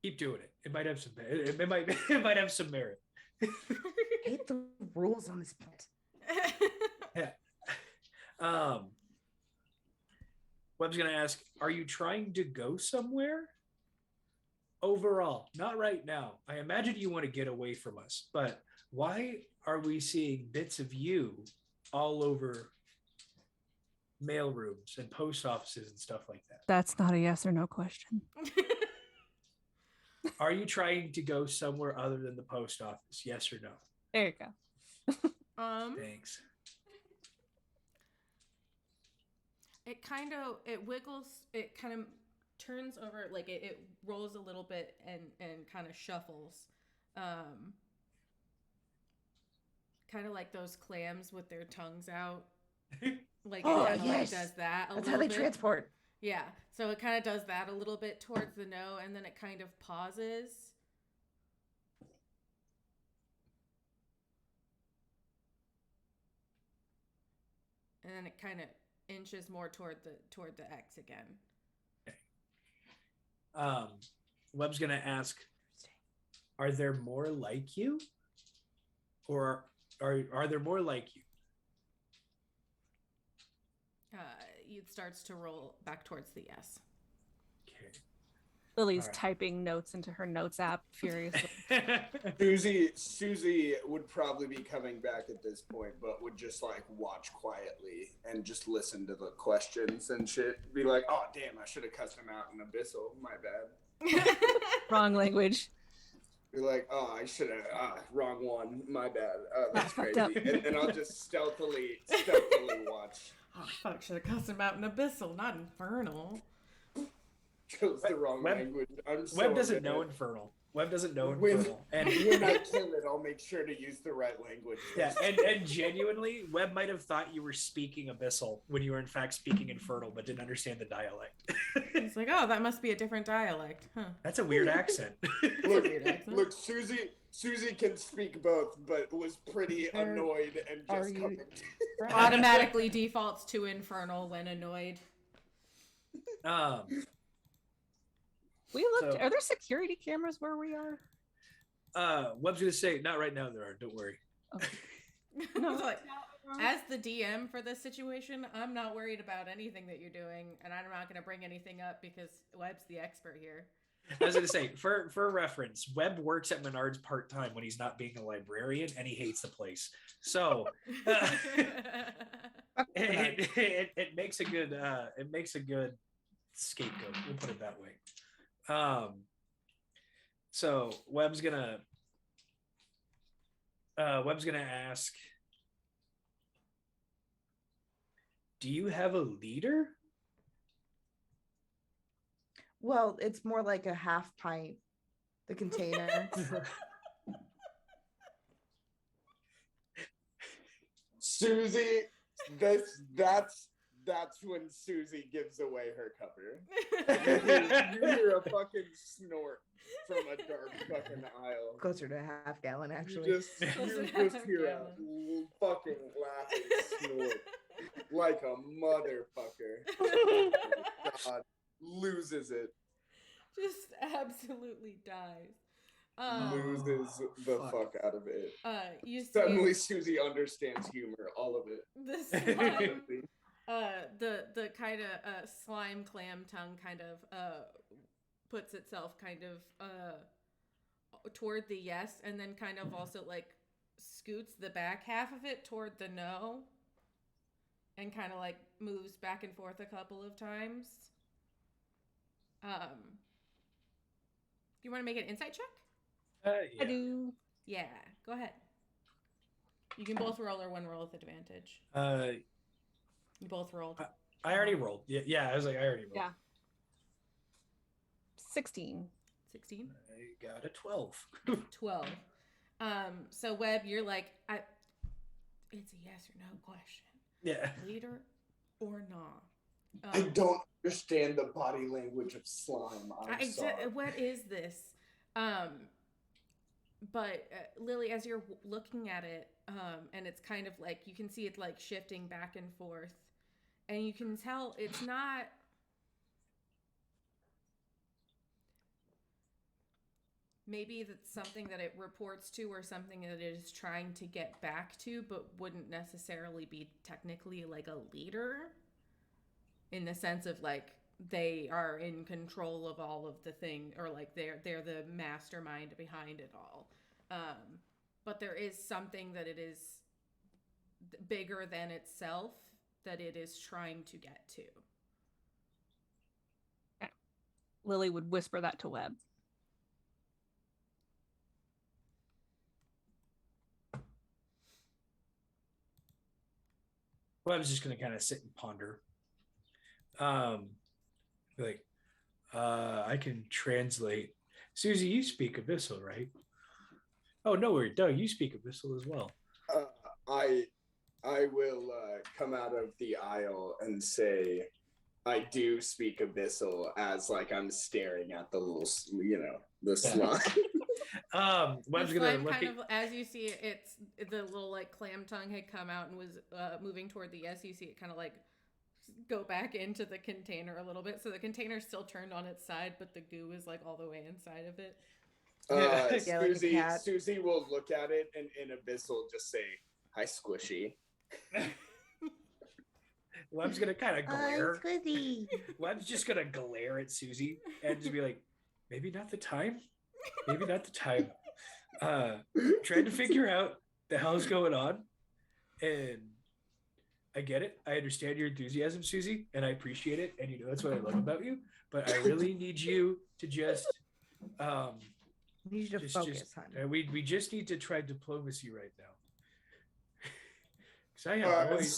Keep doing it. It might have some. It might have some merit. I hate the rules on this planet. Yeah. Webb's gonna ask, are you trying to go somewhere? Overall, not right now. I imagine you want to get away from us, but why are we seeing bits of you all over mail rooms and post offices and stuff like that? That's not a yes or no question. Are you trying to go somewhere other than the post office? Yes or no? There you go. Thanks. It wiggles, it kind of turns over, like it rolls a little bit and kind of shuffles. Kind of like those clams with their tongues out. Like Oh, it kind of yes. like does that a That's little how they bit. transport. Yeah, so it kind of does that a little bit towards the no, and then it kind of pauses. And then it kind of inches more toward the X again. Webb's gonna ask, are there more like you? Or are there more like you? It starts to roll back towards the yes. Okay. Lily's All right. typing notes into her notes app furiously. Susie would probably be coming back at this point, but would just like watch quietly and just listen to the questions and shit. Be like, oh damn, I should have cussed him out in abyssal. My bad. Wrong language. Be like, oh, I should have. Wrong one. My bad. That's fucked crazy. up. And then I'll just stealthily watch. Oh fuck! Should have cussed him out in abyssal, not infernal. Chose the wrong Webb- language. I'm so Webb doesn't know upset. Infernal. Webb doesn't know When- Infernal. And When I kill it, I'll make sure to use the right language. yeah, and genuinely, Webb might have thought you were speaking Abyssal when you were in fact speaking Infernal, but didn't understand the dialect. It's like, oh, that must be a different dialect, huh? That's a weird accent. Look, Weird accent. look, Susie can speak both, but was pretty Are- annoyed and are just you- coming. Automatically defaults to infernal when annoyed. We looked. So- Are there security cameras where we are? Webb's gonna say, not right now. There are. Don't worry. No. Like, as the DM for this situation, I'm not worried about anything that you're doing, and I'm not going to bring anything up because Webb's the expert here. I was gonna say, for reference, Webb works at Menards part time when he's not being a librarian, and he hates the place. So it makes a good scapegoat. We'll put it that way. So Webb's gonna ask, do you have a leader? Well, it's more like a half pint, the container. Susie, that's when Susie gives away her cover. You hear a fucking snort from a dark fucking aisle. Closer to a half gallon, You actually. just hear a fucking laughing snort like a motherfucker. Oh my God, loses it. Just absolutely dies. Loses the fuck out of it. You see Suddenly, Susie understands humor, all of it. the slime, the kind of slime clam tongue kind of puts itself kind of toward the yes, and then kind of also like scoots the back half of it toward the no, and kind of like moves back and forth a couple of times. You want to make an insight check? I do. Yeah, go ahead. You can both roll or one roll with advantage. You both rolled. I already rolled. Yeah, I was like, I already rolled. Yeah. 16. 16? I got a 12. 12. So Webb, you're like, it's a yes or no question. Yeah. Leader or not? I don't understand the body language of slime. I'm sorry. What is this? But Lily, as you're looking at it, and it's kind of like, you can see it like shifting back and forth, and you can tell it's not. Maybe that's something that it reports to or something that it is trying to get back to, but wouldn't necessarily be technically like a leader in the sense of like they are in control of all of the thing, or like they're the mastermind behind it all. But there is something that it is bigger than itself that it is trying to get to. Lily would whisper that to Webb. Well, I was just going to kind of sit and ponder. I can translate. Susie, you speak Abyssal, right? Oh, no worry. Doug, you speak Abyssal as well. I will come out of the aisle and say, I do speak Abyssal, as like I'm staring at the little, the slime. Webb's The gonna slime look kind at, of, as you see it, it's the little like clam tongue had come out and was moving toward the yes. You see it kind of like go back into the container a little bit. So the container's still turned on its side, but the goo is like all the way inside of it. Yeah, like a cat. Susie will look at it and in Abyssal just say, "Hi, Squishy." Webb's gonna kind of glare. Squizzy. Webb's just gonna glare at Susie and just be like, maybe not the time. Maybe not the time. Trying to figure out the hell's going on. And I get it. I understand your enthusiasm, Susie, and I appreciate it. And that's what I love about you. But I really need you to just Need you to focus, honey. we just need to try diplomacy right now. Because I have always...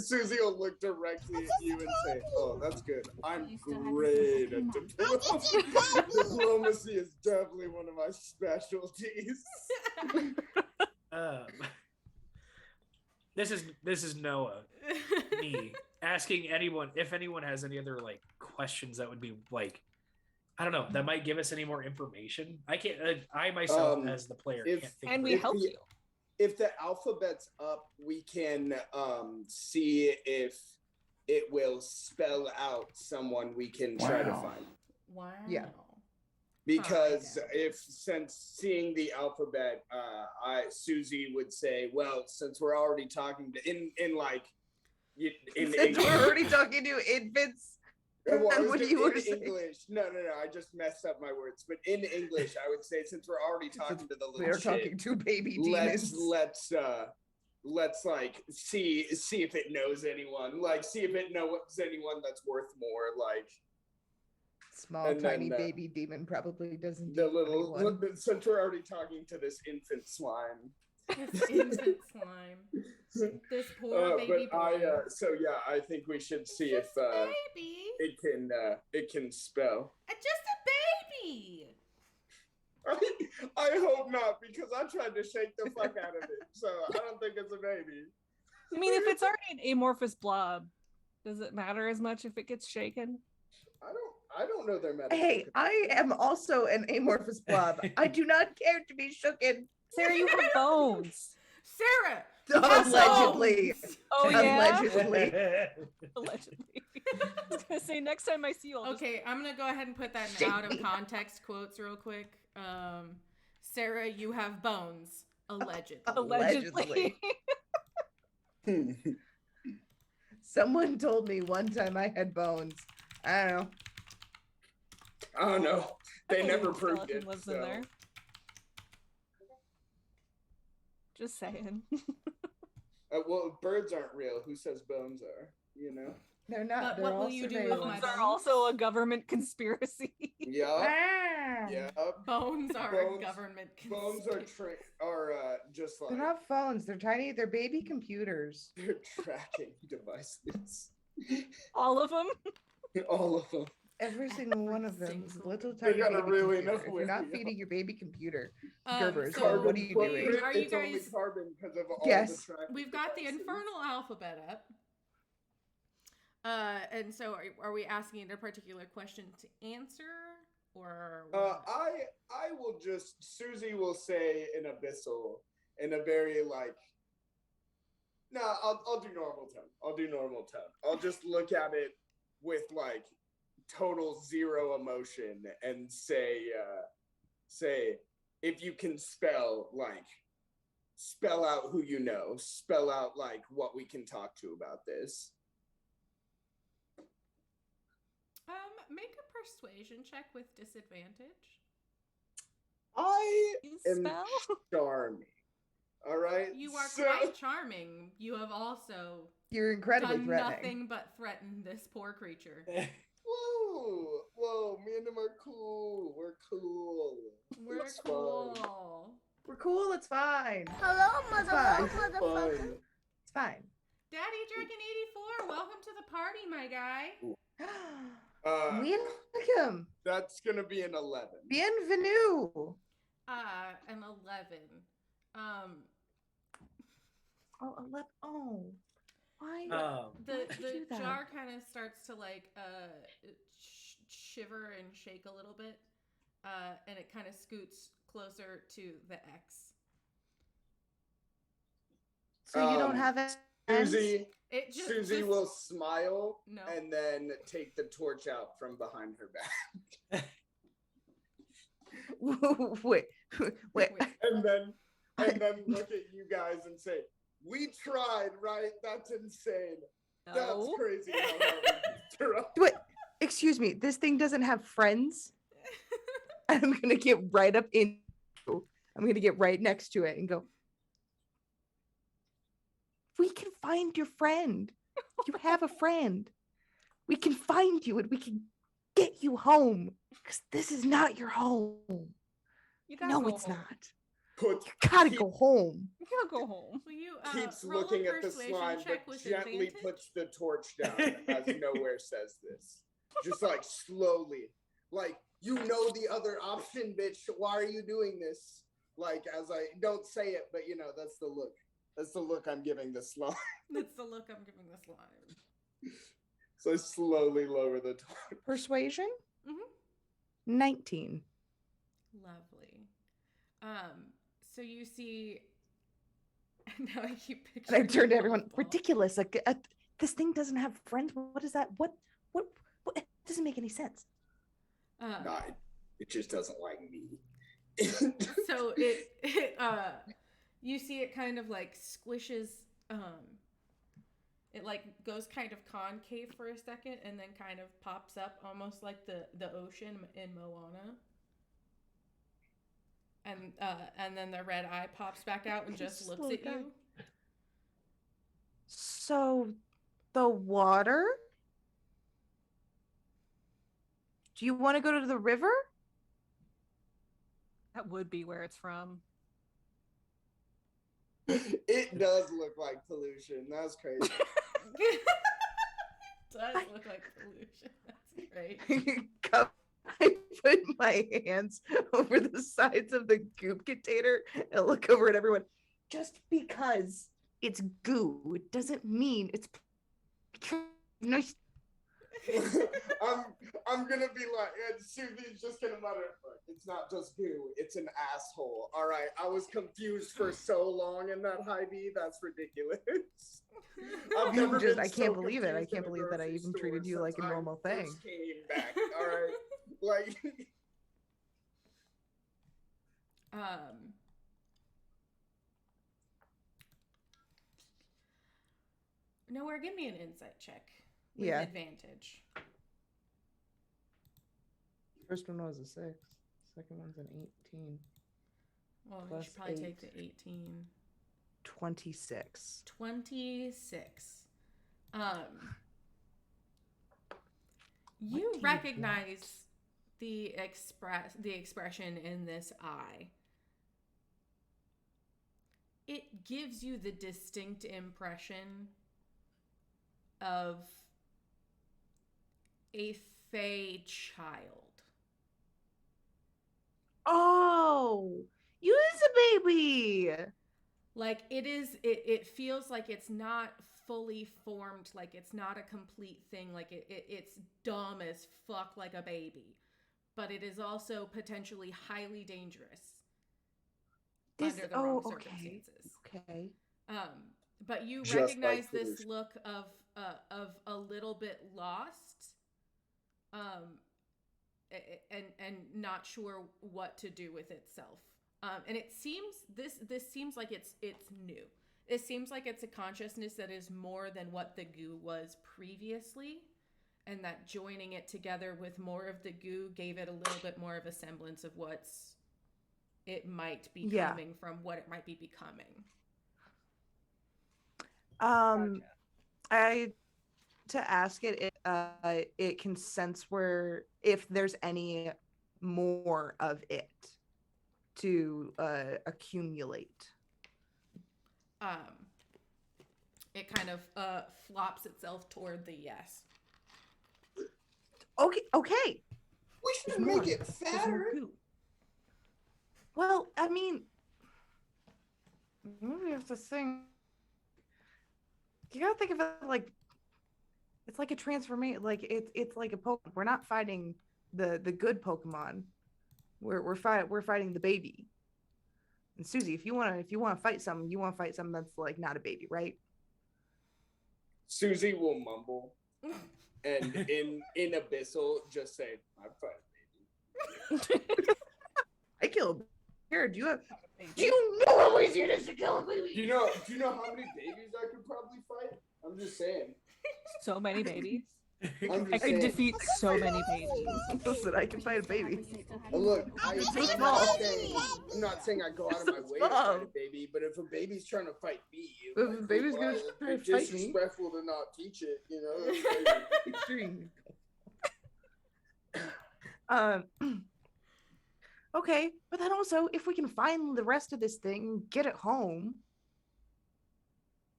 Susie will look directly at you and say, "Oh, that's good. I'm great at diplomacy. Diplomacy is definitely one of my specialties." This is Noah, me asking anyone if anyone has any other like questions that would be like, I don't know, that might give us any more information. I can't. I myself, as the player, can't think. And of we it. help you. If the alphabet's up, we can see if it will spell out someone we can try to find. Wow. Yeah. Because okay. Since seeing the alphabet, Susie would say, well, since we're already talking to in Since English. we're already talking to infants. Well, I was What do just- you in wanna say? English? No. I just messed up my words. But in English, I would say, since we're already talking to the little We are shit, talking to baby demons. let's like see if it knows anyone. Like see if it knows anyone that's worth more. Like Small, and tiny then, baby demon probably doesn't. the know anyone. little. Since we're already talking to this infant slime. This infant slime. This poor baby But boy. I think we should see if baby. it can spell. Just a baby. I hope not, because I tried to shake the fuck out of it, so I don't think it's a baby. I mean, if it's already an amorphous blob, does it matter as much if it gets shaken? I don't know their medical. Hey, I am also an amorphous blob. I do not care to be shooken. Sarah, you have bones. Sarah. Allegedly. Oh yeah, Allegedly. allegedly. I was gonna say next time I see you. I'll just- Okay, I'm gonna go ahead and put that in Shake out of me. context quotes real quick. Sarah, you have bones. Allegedly. allegedly. Someone told me one time I had bones. I don't know. I don't know. They I never believe proved skeleton it. lives So. in there. Just saying. Well, birds aren't real. Who says bones are? You know. They're not. But They're what all will you do with surveillance. my Bones are bones? also a government conspiracy. Yup. Ah! Yup. Bones are Bones- a government. Bones are just They're like not phones. They're tiny. They're baby computers. they're tracking devices. All of them. All of them. Every single one of them is a single little They tiny gotta baby really computer. know If you're where not we feeding your baby computer, Um, Gerber, so what are you doing? footprint, Are you it's only guys- carbon because of all Yes. the tracking We've got the devices. infernal alphabet up. And so are we asking a particular question to answer, or what? I will just Susie will say in abyssal in a very like no, I'll do normal tone. I'll just look at it with like total zero emotion and say if you can spell out who you know, spell out like what we can talk to about this. Make a persuasion check with disadvantage. I am Spell? charming. All right. You are So- quite charming. You have also You're incredibly done threatening. nothing but threaten this poor creature. Whoa, me and him are cool. We're cool. We're It's cool. We're cool. It's fine. Hello, fine. motherfucker. Fun. It's fine. Daddy Jerkin 84, welcome to the party, my guy. Welcome. That's gonna be an 11. Bienvenue. An 11. Oh, why? The do that? jar kind of starts to like shiver and shake a little bit, and it kind of scoots closer to the X. So you don't have it. Susie It just Susie just- will smile No. and then take the torch out from behind her back. Wait. And then look at you guys and say, "We tried, right? That's insane. That's No. crazy." How hard we picked her up." Wait. Excuse me. This thing doesn't have friends. I'm gonna get right up in. I'm gonna get right next to it and go. We can find your friend. You have a friend. We can find you and we can get you home. Because this is not your home. You gotta No, go it's home. not. Put You gotta keep- go home. You gotta go home. Will you keeps roll looking a at the persuasion slime, check but with gently advantage? puts the torch down as nowhere says this. Just like slowly. Like, you know the other option, bitch. Why are you doing this? Like, as I don't say it, but you know, that's the look. That's the look I'm giving the slime. That's the look I'm giving the slime. So I slowly lower the torch. Persuasion? Mhm. 19. Lovely. So you see. Now I keep And picturing. I turned to a everyone. ball. Ridiculous. Like, this thing doesn't have friends. What is that? What? It doesn't make any sense. Nah, it just doesn't like me. So you see it kind of like squishes, it like goes kind of concave for a second and then kind of pops up almost like the ocean in Moana. And then the red eye pops back out and just This looks little at guy. you. So, the water? Do you want to go to the river? That would be where it's from. It does look like pollution. That's crazy. Does look like pollution. That's great. I put my hands over the sides of the goop container and look over at everyone. Just because it's goo, it doesn't mean it's nice. I'm gonna be like, and Susie's just gonna mutter, "Look, it's not just goo, it's an asshole." All right, I was confused for so long in that high B. That's ridiculous. I've never been I so can't believe it. I confused in can't a believe that I grocery even store treated you like a since I normal thing. first Came back. All right, like. Nowhere, give me an insight check with Yeah. advantage. First one was a 6. Second one's an 18. Well, you Plus should probably take 8. the 18. 26. 26. What You do you recognize the expression in this eye. It gives you the distinct impression of a fey child. Oh, use a baby. Like it feels like it's not fully formed, like it's not a complete thing, like it's dumb as fuck like a baby, but it is also potentially highly dangerous under the wrong circumstances. Okay. But you Just recognize like this Bruce. look of a little bit lost, and not sure what to do with itself. And it seems this seems like it's new. It seems like it's a consciousness that is more than what the goo was previously, and that joining it together with more of the goo gave it a little bit more of a semblance of what's it might be coming from, what it might be becoming. To ask it, it can sense where if there's any more of it to accumulate. It kind of flops itself toward the yes. Okay. We should There's more. make it There's more fatter. goo. Well, I mean, maybe have to think. You gotta think of it like it's like a transformation. Like it's like a Pokemon. We're not fighting the good Pokemon. We're fighting the baby. And Susie, if you wanna fight something, you wanna fight something that's like not a baby, right? Susie will mumble and in Abyssal just say, "I'm fine, baby." I killed. Here, do you know how easy it is to kill a baby? Do you know how many babies I could probably fight? I'm just saying. So many babies. I'm I just could saying. defeat so many babies. Listen, I can fight a baby. And look, I'm not saying I go out of my way to fight small. a baby, but if a baby's trying to fight me, But if a baby's gonna it'd try to be fight me. disrespectful to not teach it, you know? It's like- Extreme. Okay, but then also, if we can find the rest of this thing, get it home,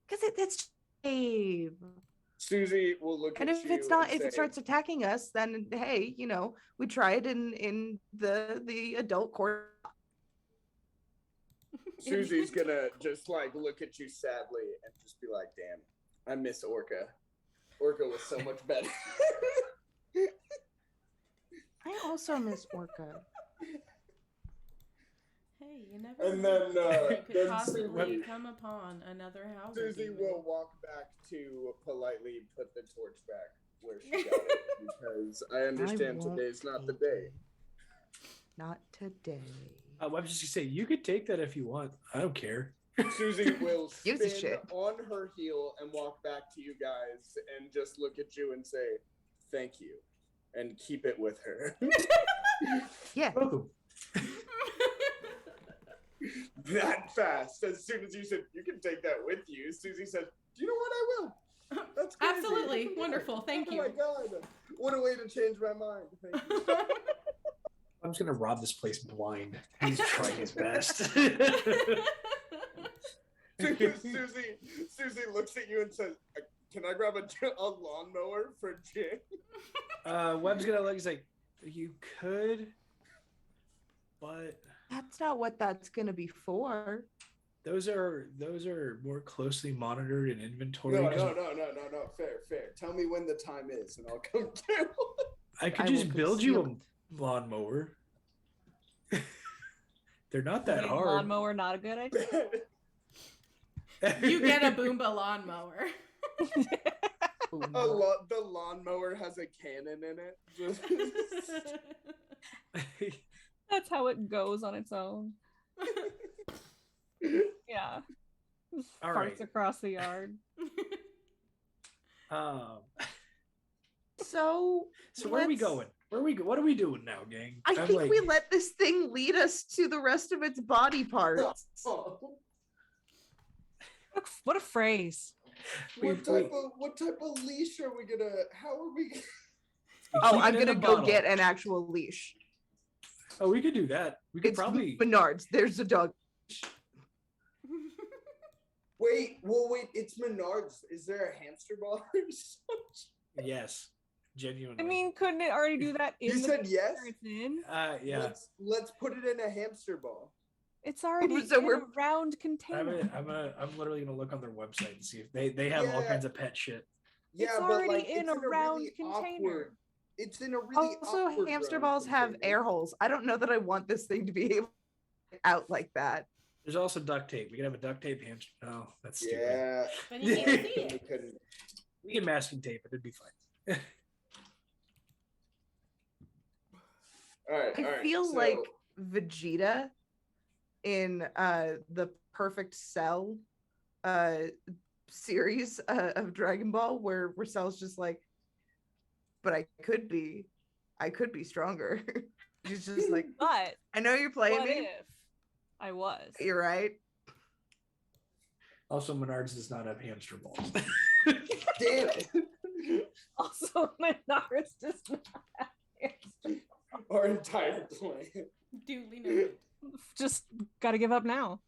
because it's Abe. Susie will look And at if you it's not, and if it say, starts attacking us, then hey, we tried in the adult court. Susie's gonna just like look at you sadly and just be like, "Damn, I miss Orca. Orca was so much better." I also miss Orca. Hey, you never And know. then, You could then possibly Susie- come upon another house. Susie will walk back to politely put the torch back where she got it because I understand won't today's not the take day. Not today. I'm just gonna say you could take that if you want. I don't care. Susie will Gives a spin shit. on her heel and walk back to you guys and just look at you and say, "Thank you," and keep it with her. Yeah. Welcome. That fast. As soon as you said you can take that with you, Susie said, "Do you know what? I will." That's crazy. Absolutely. Yeah. Wonderful. Thank Oh you. my god. What a way to change my mind. Thank you. I'm just gonna rob this place blind. He's trying his best. Susie looks at you and says, "Can I grab a lawnmower for Jay?" Webb's gonna look. He's like, you could, but That's not what that's gonna be for. those are more closely monitored in inventory. No. 'cause Fair. Tell me when the time is, and I'll come too. I could I just will build you conceal a lawnmower. They're not that Make hard. Lawnmower not a good idea. You get a Boomba lawnmower. The lawnmower has a cannon in it. That's how it goes on its own. Yeah. Just All farts right. across the yard. So So where are we let's- going? What are we doing now, gang? I I'm think like, we let this thing lead us to the rest of its body parts. What a phrase. What type of leash are we gonna? How are we? Oh, keep I'm it in gonna the go bottle. get an actual leash. Oh, we could do that. We could It's probably. Menards. There's a dog. Wait, it's Menards. Is there a hamster bar? Yes, genuinely. I mean, couldn't it already do that in You the said yes? container it's in? Yeah. Let's put it in a hamster ball. It's already So in we're- a round container. I'm literally gonna look on their website and see if they have all Yeah. kinds of pet shit. Yeah, It's but already like in it's a round really container. awkward. It's in a really Also, awkward hamster round balls have container. air holes. I don't know that I want this thing to be able to get out like that. There's also duct tape. We can have a duct tape hamster. Oh, that's stupid. Yeah. But you can't see We it. couldn't. We can masking tape it. It'd be fine. All right. I feel like Vegeta in the Perfect Cell series of Dragon Ball, where Cell's just like, but I could be stronger. He's just like, But I know you're playing what me. if I was? You're right. Also, Menards does not have hamster balls. Damn it. Also, Menards does not have hamster. Our entire plan. Duly noted. Just gotta give up now.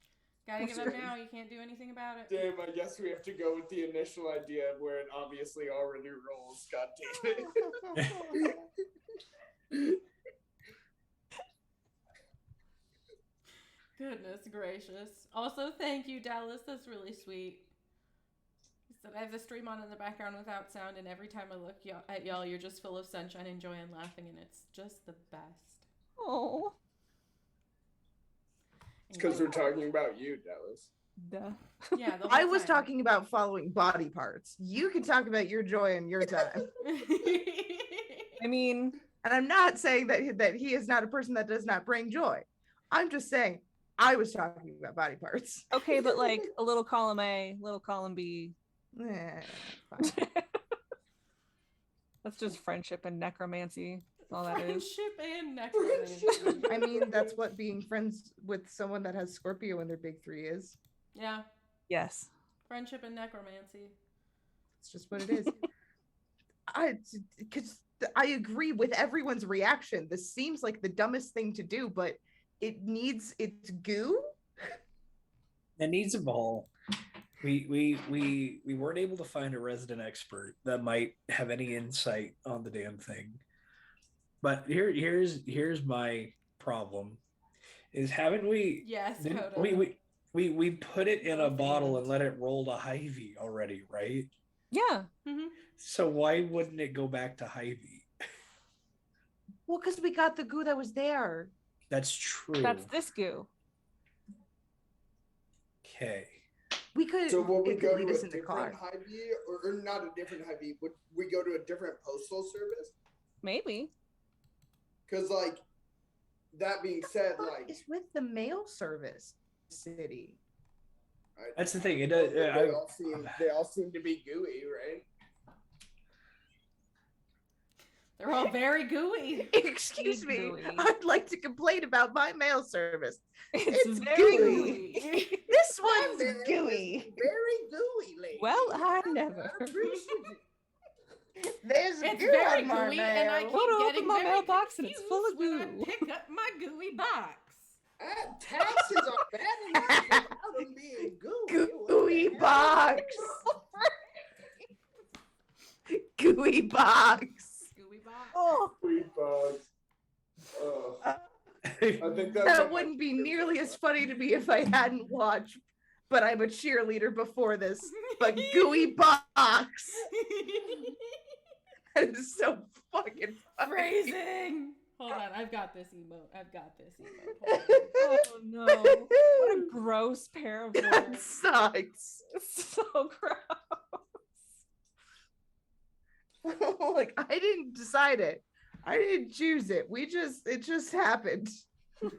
Gotta give up now. You can't do anything about it. Damn, I guess we have to go with the initial idea where it obviously already rolls. God damn it. Goodness gracious. Also, thank you, Dallas. That's really sweet. He said, I have the stream on in the background without sound, and every time I look at y'all, you're just full of sunshine and joy and laughing, and it's just the best. Oh, It's because we're talking about you, Dallas. duh. Yeah, the I whole was time. talking about following body parts. You can talk about your joy and your time. I mean, And I'm not saying that he is not a person that does not bring joy. I'm just saying I was talking about body parts. okay, but like a little column A, little column B. Eh, fine. That's just friendship and necromancy. That's all that is. Friendship and necromancy. I mean, that's what being friends with someone that has Scorpio in their big three is. Yeah, Yes. friendship and necromancy. It's just what it is. Because I agree with everyone's reaction. This seems like the dumbest thing to do, but it needs its goo. It needs a ball. We weren't able to find a resident expert that might have any insight on the damn thing. But here's my problem: is haven't we? Yes, didn't- Coda. we put it in a Okay. bottle and let it roll to Hy-Vee already, right? Yeah. Mhm. So why wouldn't it go back to Hy-Vee? Well, because we got the goo that was there. That's true. That's this goo. Okay. We could. So will we it go could to lead us a in the different car. Hy-Vee or not a different Hy-Vee? Would we go to a different postal service? Maybe. Because like, that being said, like, It's with the mail service city. That's the thing. It they does. all seem to be gooey, right? They're all very gooey. Excuse me. Gooey. I'd like to complain about my mail service. It's, It's very gooey. gooey. This one's Very gooey. gooey, lady. Well, I never. There's It's goo very on my gooey, and I mail. keep Go to getting open my very mailbox and it's full of confused when I goo. pick up my gooey box. Taxes are bad enough without them being gooey. Gooey What the hell? box. Gooey box. Gooey box. Oh, Gooey bugs. Oh, Uh, I think that's That what wouldn't be my- nearly as funny to me if I hadn't watched, but I'm a cheerleader before this. But gooey box. That is so fucking funny. Phrasing. Hold on, I've got this emote. Hold oh no. What a gross pair of That words. sucks. So gross. Like, I didn't decide it. I didn't choose it. It just happened. on.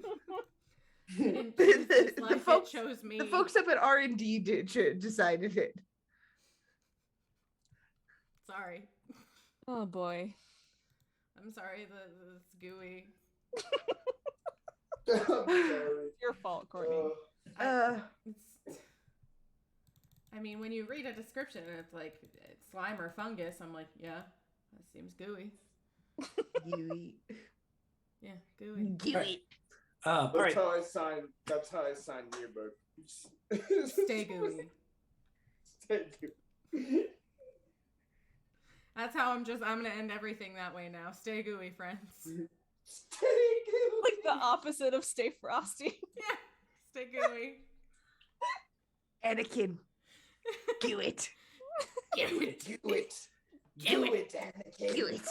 I didn't choose this The life, folks- it chose me. The folks up at R&D decided it. Sorry. Oh boy. I'm sorry, it's gooey. I'm sorry. Your fault, Courtney. It's, I mean, when you read a description and it's like it's slime or fungus, I'm like, yeah, that seems gooey. Gooey. Yeah, gooey. Gooey. All That's right. how I sign. That's how I sign yearbook. Stay gooey. Stay gooey. That's how I'm gonna end everything that way now. Stay gooey, friends. Stay gooey. Like the opposite of stay frosty. Yeah, stay gooey. Anakin. Do it. Do it. Do it. Do it, Anakin. Do it.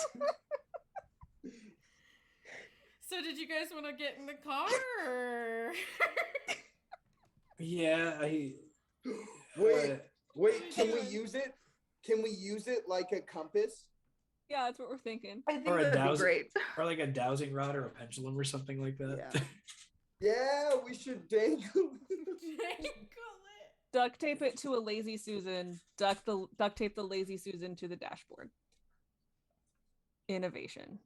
So did you guys want to get in the car? Or... Yeah, Wait. Can we use it? Can we use it like a compass? Yeah, that's what we're thinking. I think Or a that'd be dowsing- great. or like a dowsing rod or a pendulum or something like that. Yeah. Yeah, we should dangle. Jangle it. Duct tape it to a Lazy Susan. Duct tape the Lazy Susan to the dashboard. Innovation.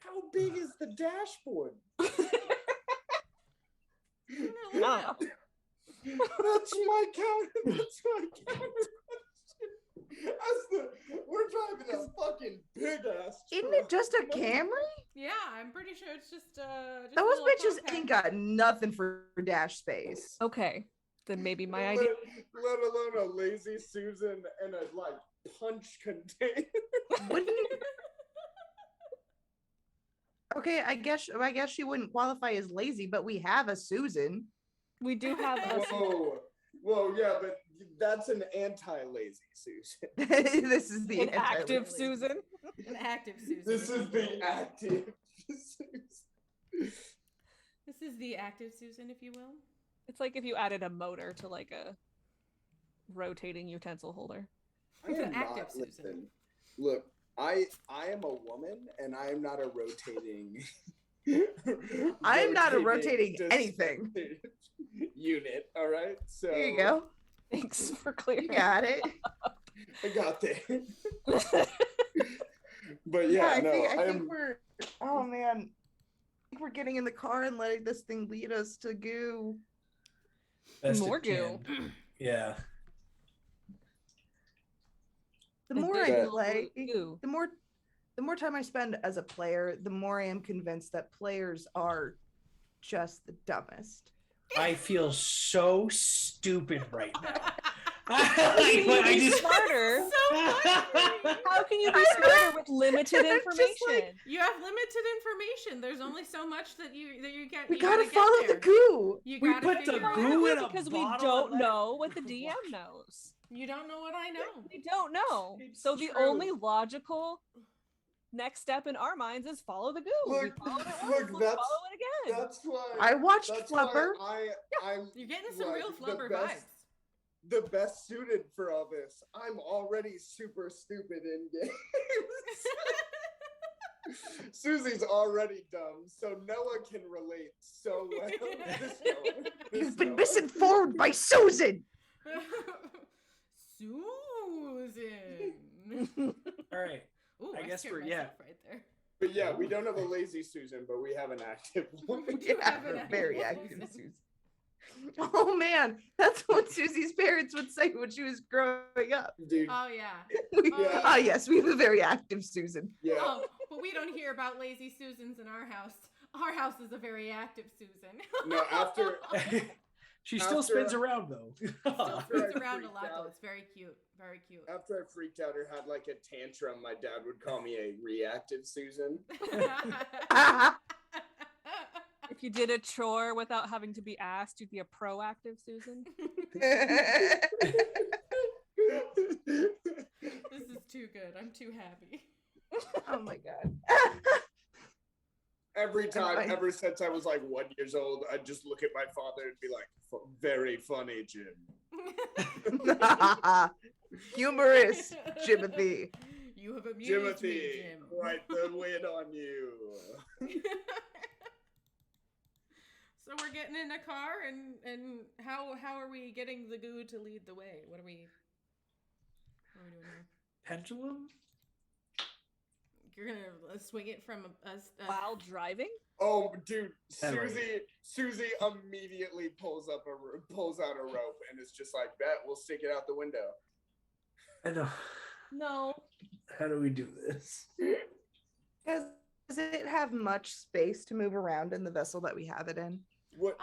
How big is the dashboard? No. That's my counter. That's my counter. We're driving a fucking big ass. Isn't it just a Camry? Yeah, I'm pretty sure it's just just a Those little bitches compact. ain't got nothing for dash space. Okay, then maybe my idea. Let alone a Lazy Susan and a like punch container. Wouldn't Okay, I guess she wouldn't qualify as lazy, but we have a Susan. We do have a Whoa, yeah, but that's an anti-Lazy Susan. This is the an active anti-lazy. Susan. An active Susan. This is the active Susan. This is the active Susan, if you will. It's like if you added a motor to like a rotating utensil holder. I It's am an active not, Susan. listen, look, I am a woman and I am not a rotating I am not a rotating anything. unit, all right? So There you go. Thanks for clearing. You got it. I got there. But yeah, I no, think we're. Oh man, I think we're getting in the car and letting this thing lead us to goo. Best More it can. Yeah. The more I Additional play, goo. the more time I spend as a player, the more I am convinced that players are just the dumbest. I feel so stupid right now. Can you I be just- smarter? So funny. How can you be smarter with limited Just information? like- You have limited information. There's only so much that you get. We you gotta get follow the there. goo. You We gotta put the figure it goo out. in a because we bottle don't and let know it what the DM wash. knows. You don't know what I know. We don't know. It's So the true. only logical next step in our minds is follow the goo. We Look, followed it once, look, let's that's- follow it again. that's why I watched that's Flubber. why I'm You're getting some like, real the flubber best- vibes. the best suited for all this. I'm already super stupid in games. Susie's already dumb, so Noah can relate so well. This Noah. This You've been Noah. misinformed by Susan. Susan. All right. Ooh, I guess scared we're- yeah. myself right there. But yeah, we don't have a lazy Susan, but we have an active one. We do Yeah, have an a active very active Susan. Susan. Oh man, that's what Susie's parents would say when she was growing up. Dude, Oh yeah. Yeah. Ah, yes, we have a very active Susan. yeah. Oh, but we don't hear about lazy Susans in our house. Our house is a very active Susan. No, after She still After- spins around though. Still After I moves around a freaked lot though. out. It's very cute. Very cute. after I freaked out or had like a tantrum, my dad would call me a reactive Susan. If you did a chore without having to be asked, you'd be a proactive Susan. This is too good. I'm too happy. Oh my god. Every time, Fine. ever since I was like 1 year old, I'd just look at my father and be like, very funny, Jim. Humorous, Jimothy. You have amused me, Jimothy, Jim. right the win on you. So we're getting in a car, and how are we getting the goo to lead the way? What are we doing here? Pendulum? You're gonna swing it from a While driving? Oh, dude, Henry. Susie immediately pulls out a rope and is just like, "Bet we'll stick it out the window." I know. No. How do we do this? Does it have much space to move around in the vessel that we have it in? It's What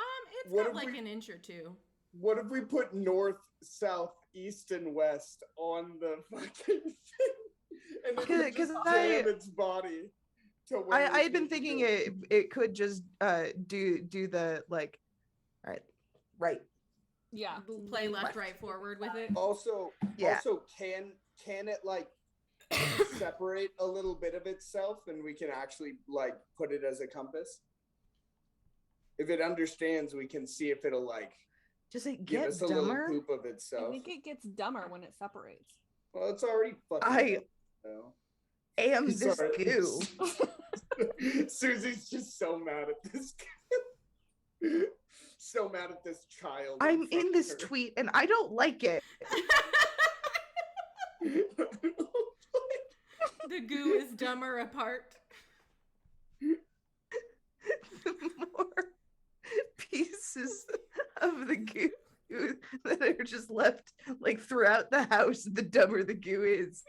got if like we- an inch or two. What if we put north, south, east, and west on the fucking thing, and then we 'Cause just I- jam its body to where I we had been need to thinking go? it could just do the like, right. Yeah. Play left, Left. right, forward with it. Also, Yeah. can it like separate a little bit of itself, and we can actually like put it as a compass? If it understands, we can see if it'll like Does it give get us a dumber? little poop of I itself. think it gets dumber when it separates. Well, it's already fucking. I up, so. am this Sorry. goo. Susie's just so mad at this guy. So mad at this child. I'm in front this of her. tweet and I don't like it. The goo is dumber apart. The more pieces of the goo that are just left like throughout the house, the dumber the goo is.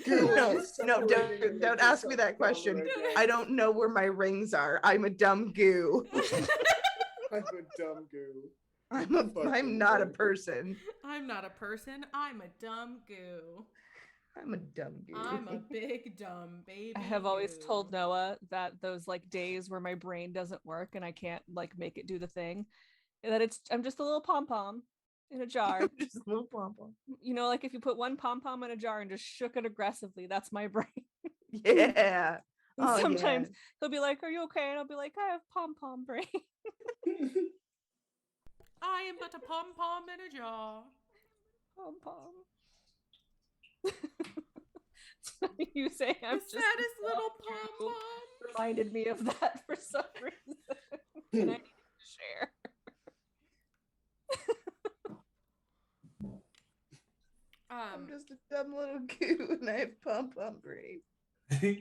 Goo No, is no, separating and don't making ask me that something question. again. I don't know where my rings are. I'm a dumb goo. I'm a dumb goo. I'm Fucking not a dumb goo. person. I'm not a person. I'm a dumb goo. I'm a dumb goo. I'm a big dumb baby. I have always goo. told Noah that those like days where my brain doesn't work and I can't like make it do the thing, that I'm just a little pom pom in a jar. Just a little pom pom. You know, like if you put one pom pom in a jar and just shook it aggressively, that's my brain. Yeah. And Oh, sometimes yeah. he'll be like, "Are you okay?" And I'll be like, "I have pom pom brain." I am but a pom pom in a jar. Pom pom. You say I'm The just saddest little pom pom. reminded me of that for some reason. And I needed to share. I'm just a dumb little goo and I have pom pom brain. Just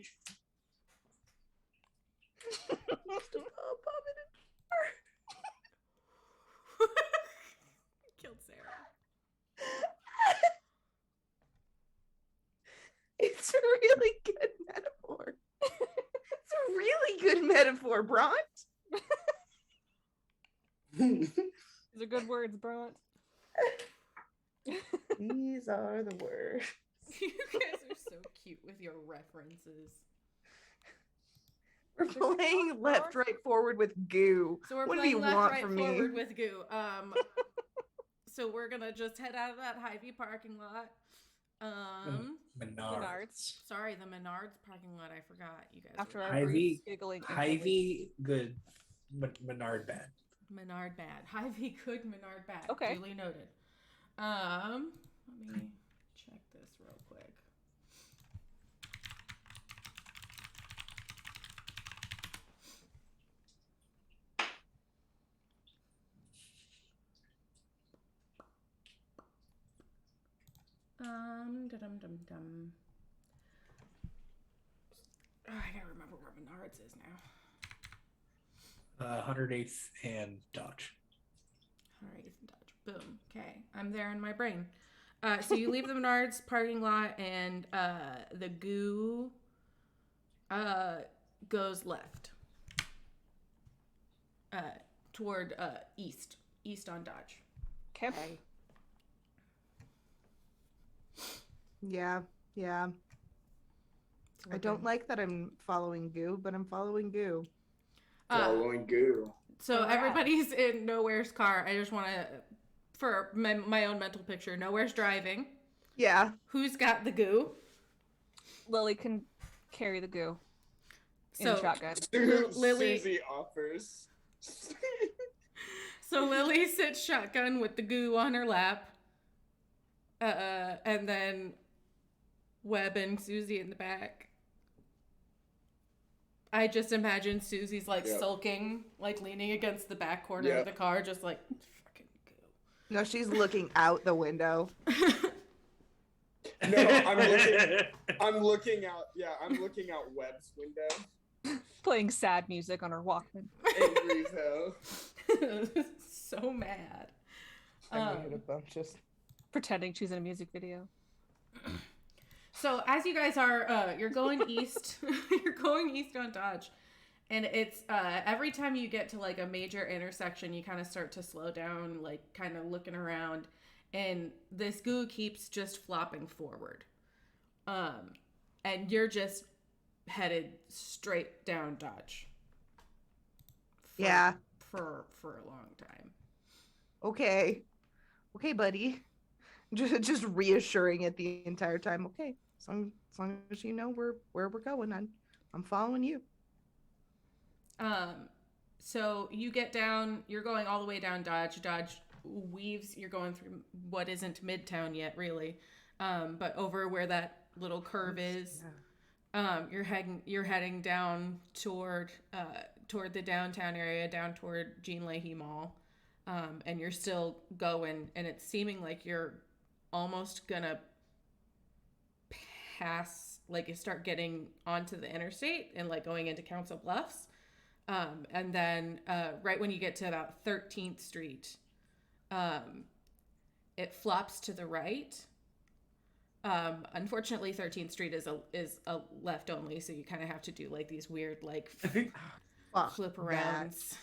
a pom pom in Killed Sarah. It's a really good metaphor. It's a really good metaphor, Bront. These are good words, Bront. These are the words. You guys are so cute with your references. We're playing left, right, forward with goo. So we're What do playing you left, want right, from me? forward with goo. So we're gonna just head out of that Hy-Vee parking lot. Menards. Sorry, the Menards parking lot. I forgot. You guys. After were our Hy-Vee- brief giggling. Hy-Vee good, but Menard bad. Menard bad. Hy-Vee good, Menard bad. Okay. Duly noted. Let me check this real quick. Dum-dum-dum-dum. Oh, I gotta remember where Menards is now. 108th and Dodge. All right, Dodge. Boom. Okay, I'm there in my brain. So you leave the Menards parking lot, and the goo goes left toward east on Dodge. Okay. Yeah, yeah. I don't like that I'm following goo, but I'm following goo. Following goo. So Where we're at. everybody's in Nowhere's car. I just want to, for my own mental picture, Nowhere's driving. Yeah. Who's got the goo? Lily can carry the goo in So shotgun. Lily- Susie offers. So Lily sits shotgun with the goo on her lap. And then Webb and Susie in the back. I just imagine Susie's like Yep. sulking, like leaning against the back corner Yep. of the car, just like fucking No, she's looking out the window. goo. I'm looking out. Yeah, I'm looking out Webb's window. Playing sad music on her Walkman. Angry as hell. So mad. I made a bunch just Pretending she's in a music video. So as you guys are, you're going east. You're going east on Dodge, and it's every time you get to like a major intersection, you kind of start to slow down, like kind of looking around, and this goo keeps just flopping forward, and you're just headed straight down Dodge. Yeah. For a long time. okay, buddy. Just reassuring it the entire time. Okay, as long as you know where we're going, I'm following you. So you get down. You're going all the way down Dodge. Dodge weaves. You're going through what isn't Midtown yet, really, but over where that little curve is. You're heading down toward the downtown area, down toward Jean Leahy Mall, and you're still going, and it's seeming like you're almost gonna pass, like you start getting onto the interstate and like going into Council Bluffs, and then right when you get to about 13th Street, it flops to the right. Unfortunately, 13th Street is a left only, so you kind of have to do like these weird like flip arounds.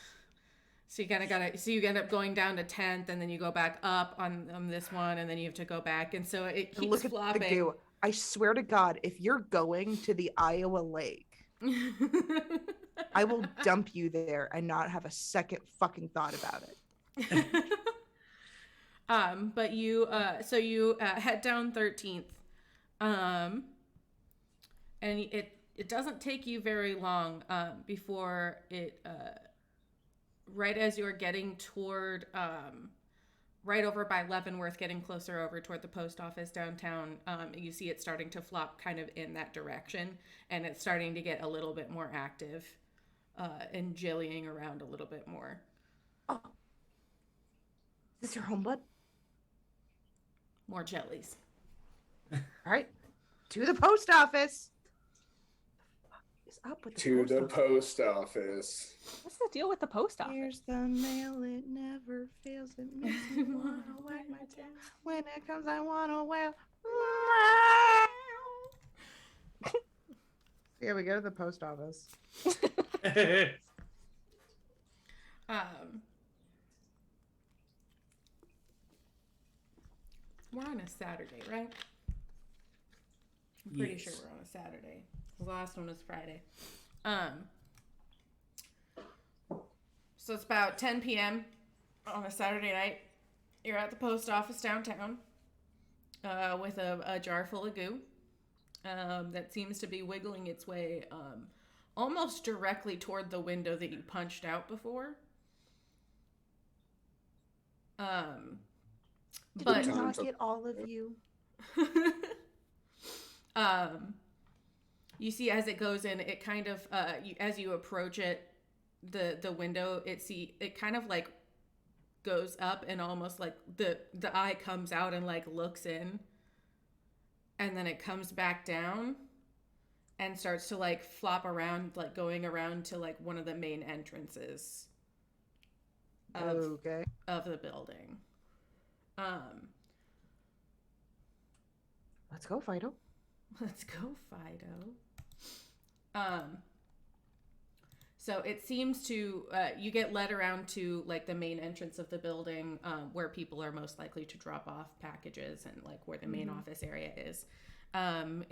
So you kind of gotta. So you end up going down to 10th, and then you go back up on this one, and then you have to go back, and so it keeps Look at flopping. the goo. I swear to God, if you're going to the Iowa Lake, I will dump you there and not have a second fucking thought about it. But you so you head down 13th, and it doesn't take you very long before it right as you're getting toward right over by Leavenworth, getting closer over toward the post office downtown, you see it starting to flop kind of in that direction, and it's starting to get a little bit more active and jillying around a little bit more. Oh, is this your home, bud? More jellies. All right, to the post office. What is up with the To post the office? post office. What's the deal with the post office? Here's the mail, it never fails. It makes me wanna wag my tail. When it comes, I wanna wail. Yeah, we go to the post office. We're on a Saturday, right? I'm pretty Yes. sure we're on a Saturday. The last one was Friday. So it's about 10 p.m. on a Saturday night. You're at the post office downtown with a jar full of goo that seems to be wiggling its way almost directly toward the window that you punched out before. Did But we not get all of you? you see as it goes in, it kind of as you approach it, the window, it kind of like goes up, and almost like the eye comes out and like looks in, and then it comes back down and starts to like flop around, like going around to like one of the main entrances Okay. of the building. Let's go, Fido. Let's go, Fido. So it seems to, you get led around to like the main entrance of the building, where people are most likely to drop off packages, and like where the main office area is. And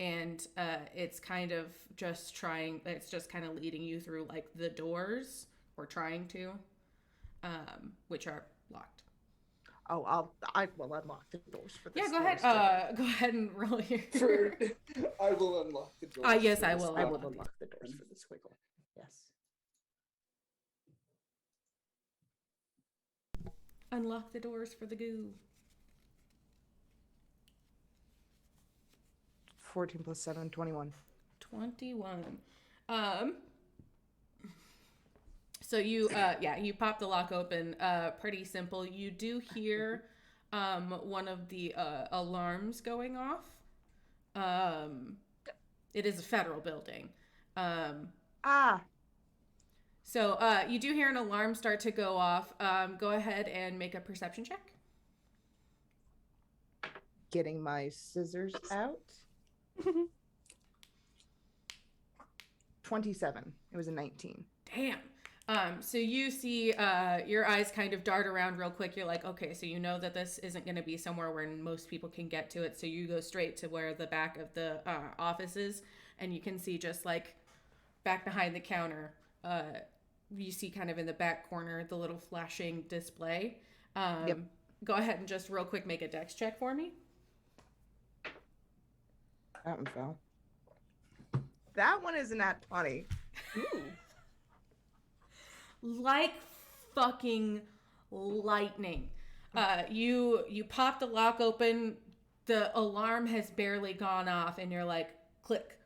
it's kind of just it's just kind of leading you through like the doors, or trying to, which are locked. Oh, I will unlock the doors for this. Yeah, go ahead. Go ahead and roll your. I will unlock the door. Yes, I will. I will unlock the doors for this quick one. Yes. Unlock the doors for the goo. 14 plus 7, 21. 21. So you you pop the lock open, pretty simple. You do hear one of the alarms going off It is a federal building. Ah, So you do hear an alarm start to go off. Go ahead and make a perception check. getting my scissors out. 27. It was a 19. Damn. So you see your eyes kind of dart around real quick. You're like, okay, so you know that this isn't going to be somewhere where most people can get to it. So you go straight to where the back of the office is, and you can see just like back behind the counter, you see kind of in the back corner the little flashing display. Yep. Go ahead and just real quick make a dex check for me. That one fell. That one is an at 20. Ooh. Like fucking lightning. You pop the lock open, the alarm has barely gone off, and you're like, click,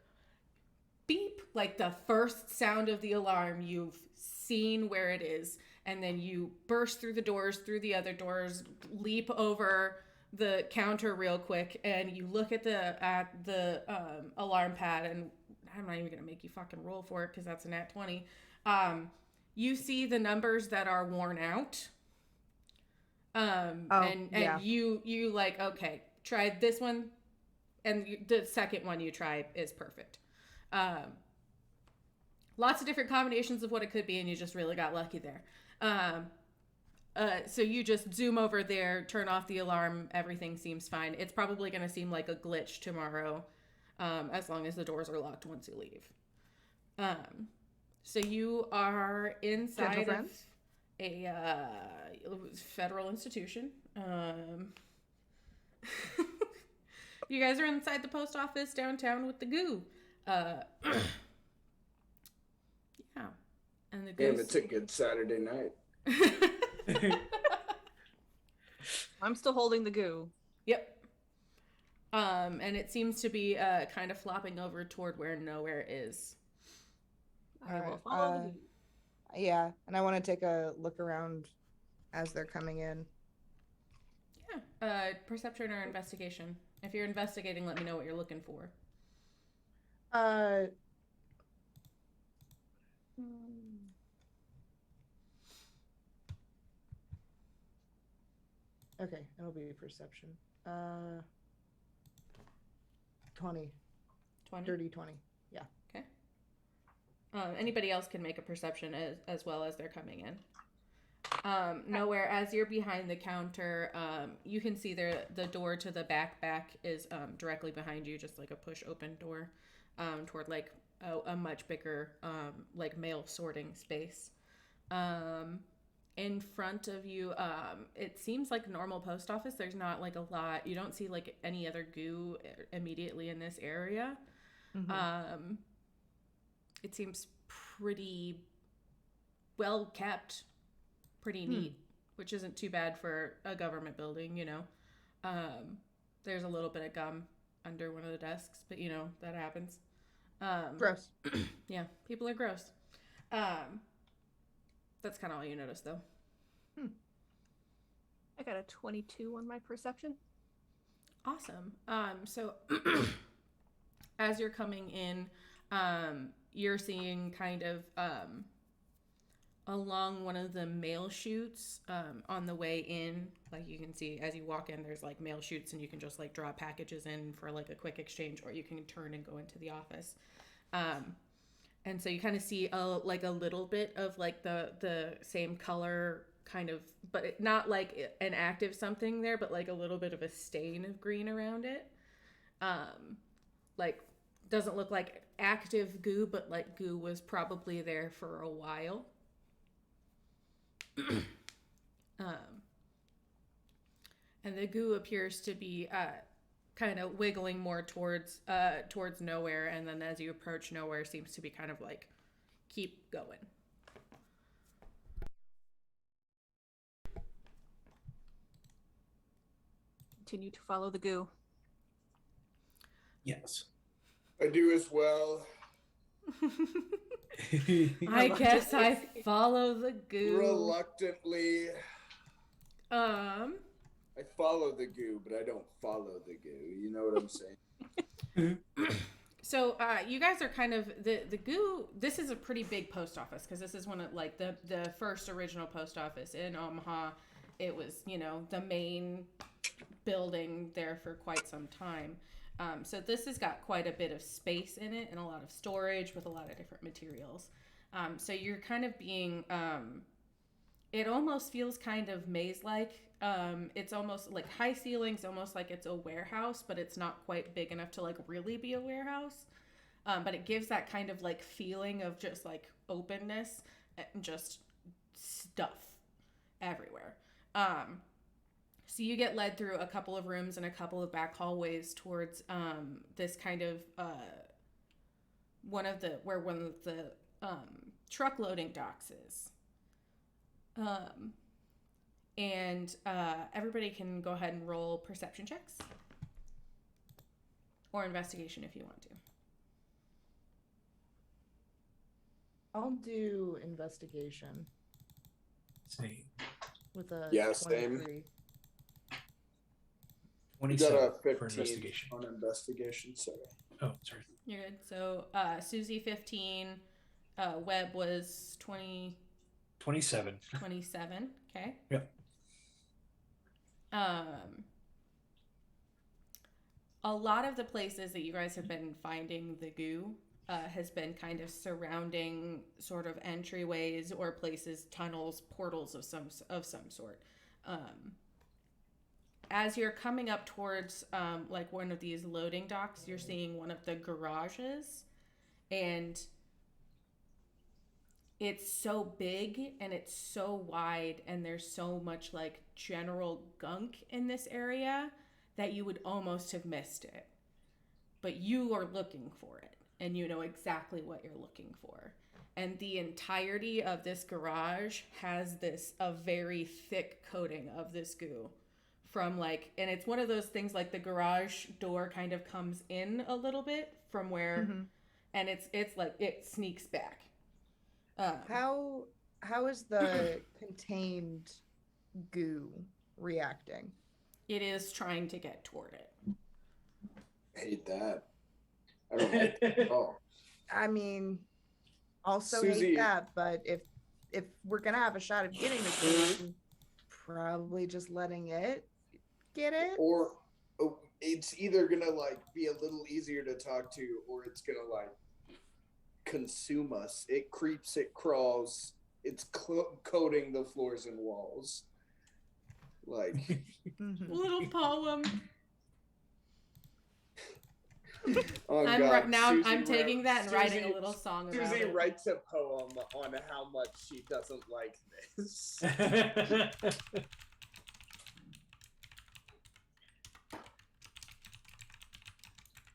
beep, like the first sound of the alarm. You've seen where it is, and then you burst through the doors, through the other doors, leap over the counter real quick, and you look at the alarm pad, and I'm not even gonna make you fucking roll for it because that's an at 20. You see the numbers that are worn out. And you like, okay, try this one, and the second one you try is perfect. Lots of different combinations of what it could be, and you just really got lucky there. So you just zoom over there, turn off the alarm, everything seems fine. It's probably going to seem like a glitch tomorrow, as long as the doors are locked once you leave. So you are inside of a federal institution. You guys are inside the post office downtown with the goo. Yeah. And the Damn, goo. it's a good Saturday night. I'm still holding the goo. Yep. And it seems to be kind of flopping over toward where nowhere is. I will Alright, follow the goo. Yeah, and I want to take a look around as they're coming in. Yeah. Perception or investigation. If you're investigating, let me know what you're looking for. Okay, it'll be perception. 20. 20? Dirty 20. Yeah. Okay. Anybody else can make a perception as well as they're coming in. Nowhere, as you're behind the counter, you can see the door to the back is directly behind you, just like a push open door toward like a much bigger like mail sorting space. In front of you, it seems like a normal post office. There's not like a lot. You don't see like any other goo immediately in this area. Mm-hmm. It seems pretty well kept, pretty neat, which isn't too bad for a government building, you know. There's a little bit of gum under one of the desks, but you know, that happens. Gross. Yeah, people are gross. That's kind of all you notice, though. I got a 22 on my perception. Awesome. So as you're coming in, you're seeing kind of along one of the mail chutes on the way in. Like you can see as you walk in, there's like mail chutes, and you can just like drop packages in for like a quick exchange, or you can turn and go into the office. And so you kind of see a little bit of like the same color kind of, but not like an active something there, but like a little bit of a stain of green around it. Like doesn't look like active goo, but like goo was probably there for a while. And the goo appears to be kind of wiggling more towards nowhere, and then as you approach nowhere, seems to be kind of like keep going. Continue to follow the goo. Yes. I do as well. I guess I follow the goo. Reluctantly. I I follow the goo, but I don't follow the goo. You know what I'm saying? So you guys are kind of the goo. This is a pretty big post office because this is one of like the first original post office in Omaha. It was, you know, the main building there for quite some time. So this has got quite a bit of space in it and a lot of storage with a lot of different materials. So you're kind of being, it almost feels kind of maze-like. It's almost like high ceilings, almost like it's a warehouse, but it's not quite big enough to like really be a warehouse. But it gives that kind of like feeling of just like openness and just stuff everywhere. So you get led through a couple of rooms and a couple of back hallways towards this kind of one of the truck loading docks is. And everybody can go ahead and roll perception checks or investigation if you want to. I'll do investigation See, with a Yeah, same. 23. We got 27 a for 15 investigation. on investigation, sorry. Oh, sorry. You're good. So Susie 15, Webb was 27. 27. Okay. Yep. A lot of the places that you guys have been finding the goo has been kind of surrounding sort of entryways or places, tunnels, portals of some sort. As you're coming up towards like one of these loading docks, you're seeing one of the garages, and it's so big and it's so wide and there's so much like general gunk in this area that you would almost have missed it. But you are looking for it and you know exactly what you're looking for. And the entirety of this garage has a very thick coating of this goo from like, and it's one of those things like the garage door kind of comes in a little bit from where, and it's like it sneaks back. How is the contained goo reacting? It is trying to get toward it. Hate that. I don't like that at all. I mean, also Susie- hate that, but if we're gonna have a shot of getting the goo, probably just letting it get it. Or it's either gonna like be a little easier to talk to, or it's gonna like consume us. It creeps, it crawls, it's coating the floors and walls. Like, Little poem. oh I'm God, right now. Susie I'm taking that and writing a Susie- little song about Susie it. writes a poem on how much she doesn't like this.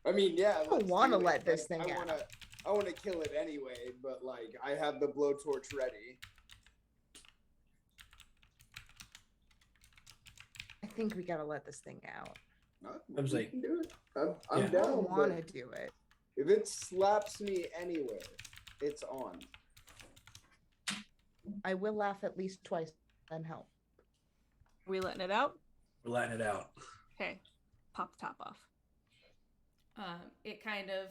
I mean, yeah. I don't want to let this thing out. I want to kill it anyway, but like, I have the blowtorch ready. I think we gotta let this thing out. I was We like- can do it. I'm Yeah. I down. don't want to but do it. If it slaps me anywhere, it's on. I will laugh at least twice and help. We letting it out? We're letting it out. Okay. Pop the top off. It kind of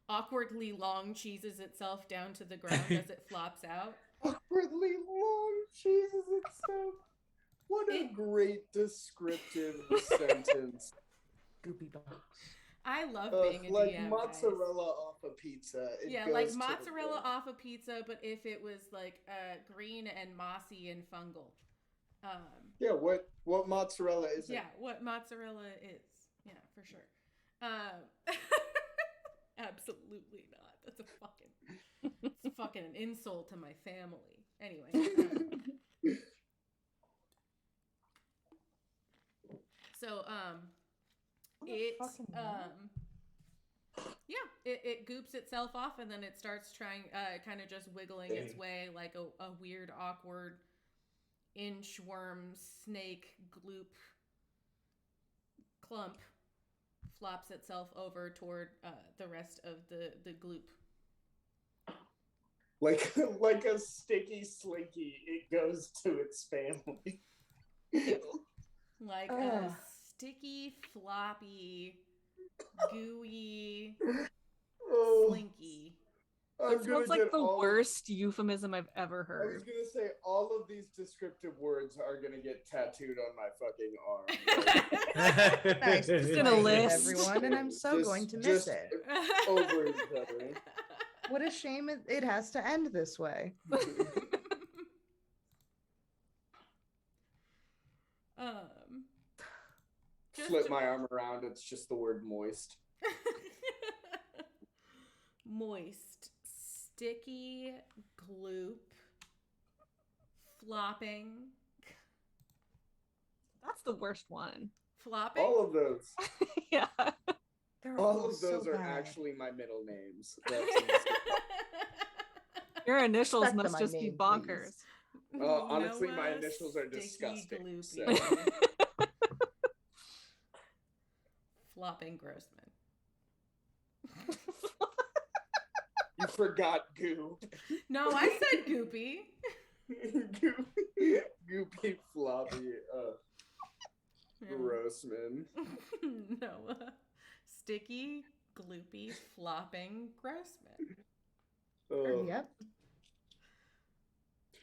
awkwardly long cheeses itself down to the ground as it flops out. Awkwardly long cheeses itself. What a It- great descriptive sentence. Goopy box. I love being a Like DM, mozzarella off a pizza. It Yeah, goes like to the mozzarella core. off a pizza, but if it was like green and mossy and fungal. Yeah, what mozzarella is it? Yeah, what mozzarella is. Yeah, for sure. Absolutely not. That's it's fucking an insult to my family. Anyway. So, it goops itself off and then it starts trying, kind of just wiggling its Dang. way like a weird, awkward inchworm, snake, gloop, clump, flops itself over toward the rest of the gloop. Like a sticky slinky, it goes to its family. Like Ugh. a sticky, floppy, gooey, Oh, slinky. I'm That sounds gonna like get the all. worst euphemism I've ever I was heard. gonna say all of these descriptive words are gonna get tattooed on my fucking arm. Like, Nice to Just play in a with list. everyone, and I'm so Just- going to miss just- it. over each other. What a shame it has to end this way. Just Flip to- my arm around. It's just the word moist. Moist, sticky, gloop, flopping, That's the worst one. flopping. All of those. Yeah. They're All of so those are bad. actually my middle names. That's insane. Your initials Back to must my just be name, bonkers. Honestly, my Noah initials are Sticky disgusting, Gloopy. so. Flopping Grossman. You forgot goo. No, I said goopy. Goopy floppy. Grossman. Noah Sticky, gloopy, flopping Grossman. Yep.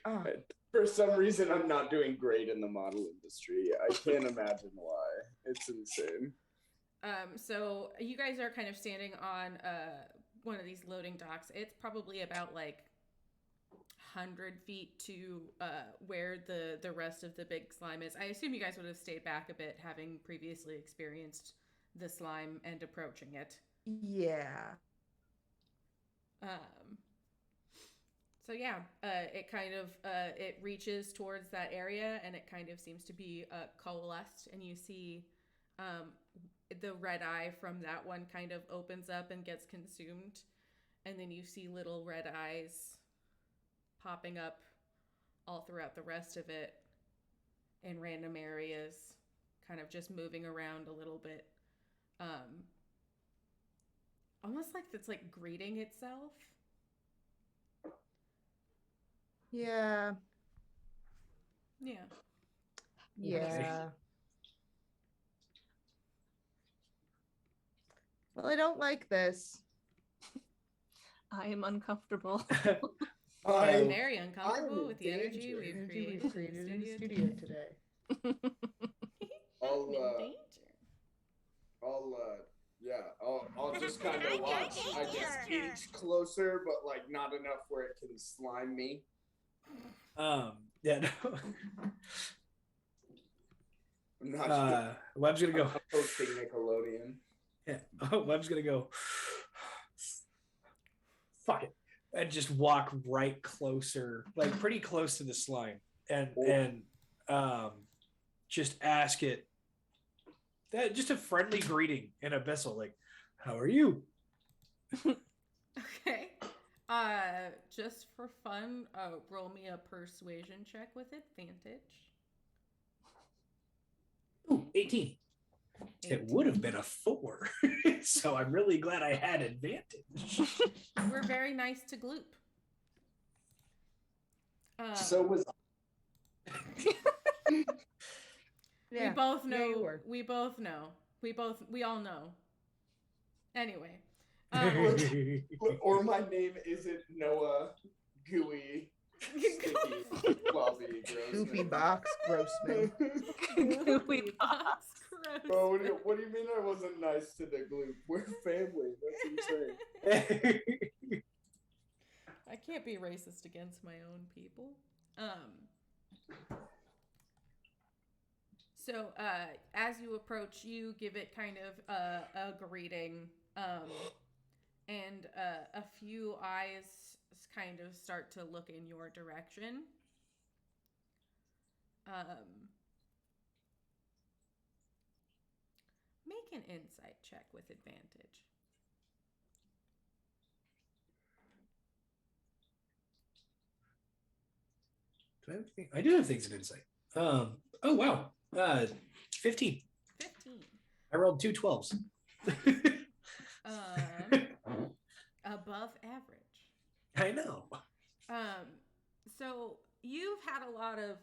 Oh, For some reason, I'm not doing great in the model industry. I can't imagine why. It's insane. So you guys are kind of standing on one of these loading docks. It's probably about like 100 feet to where the rest of the big slime is. I assume you guys would have stayed back a bit, having previously experienced the slime and approaching it. yeah. So yeah, it kind of it reaches towards that area, and it kind of seems to be coalesced, and you see the red eye from that one kind of opens up and gets consumed, and then you see little red eyes popping up all throughout the rest of it in random areas, kind of just moving around a little bit, almost like it's like greeting itself. Yeah. Yeah. Yeah. Well, I don't like this. I am uncomfortable. I Very uncomfortable I'm with the in energy danger. we've Energy created, we've created in the in studio today. I'll, I'm in uh, danger. I'll just kind of watch. I guess inch closer, but like not enough where it can slime me. Yeah, no. I'm not Webb's gonna go. I'm hosting Nickelodeon. Yeah, Webb's gonna go. Fuck it, and just walk right closer, like pretty close to the slime, and just ask it that, just a friendly greeting in Abyssal, like, "How are you?" Okay. Just for fun, roll me a persuasion check with advantage. Ooh, 18. It would have been a 4, so I'm really glad I had advantage. We're very nice to Gloop. So was Yeah. We both know. Yeah, you were. We both know. We all know. Anyway. or my name isn't Noah Gooey Sticky Floppy Grossman. Goofy box Grossman. Goofy box. Gross. Oh, what do you mean I wasn't nice to the Gloop? We're family. That's insane. I can't be racist against my own people. So as you approach, you give it kind of a greeting, and a few eyes kind of start to look in your direction. Make an insight check with advantage. Do I have anything? I do have things in insight. Oh wow. 15. 15. I rolled 2 12s. Above average. I know. So you've had a lot of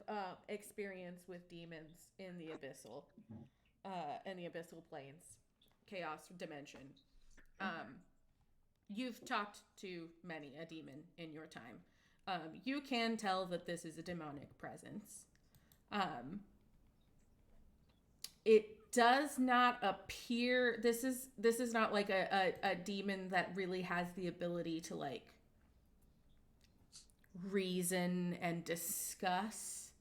experience with demons in the abyssal planes, chaos dimension. You've talked to many a demon in your time. You can tell that this is a demonic presence. It does not appear. This is not like a demon that really has the ability to like reason and discuss.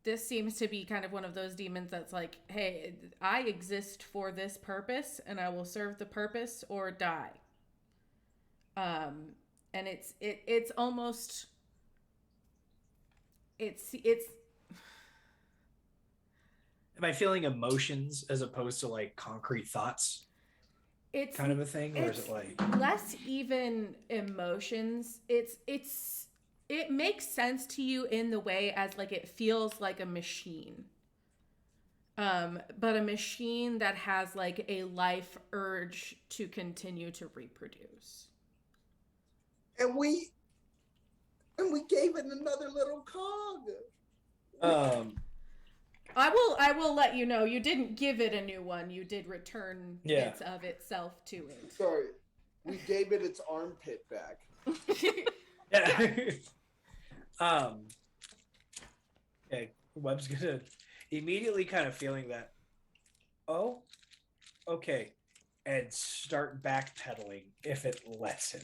This seems to be kind of one of those demons that's like, hey, I exist for this purpose and I will serve the purpose or die. And it's almost it's Am I feeling emotions as opposed to like concrete thoughts it's kind of a thing? Or is it like less even emotions? It makes sense to you in the way as like it feels like a machine. But a machine that has like a life urge to continue to reproduce. And we gave it another little cog. I will let you know you didn't give it a new one. You did return Yeah. bits of itself to it. Sorry, we gave it its armpit back. yeah. Okay, Webb's gonna immediately kind of feeling that, oh, okay, and start backpedaling if it lets him.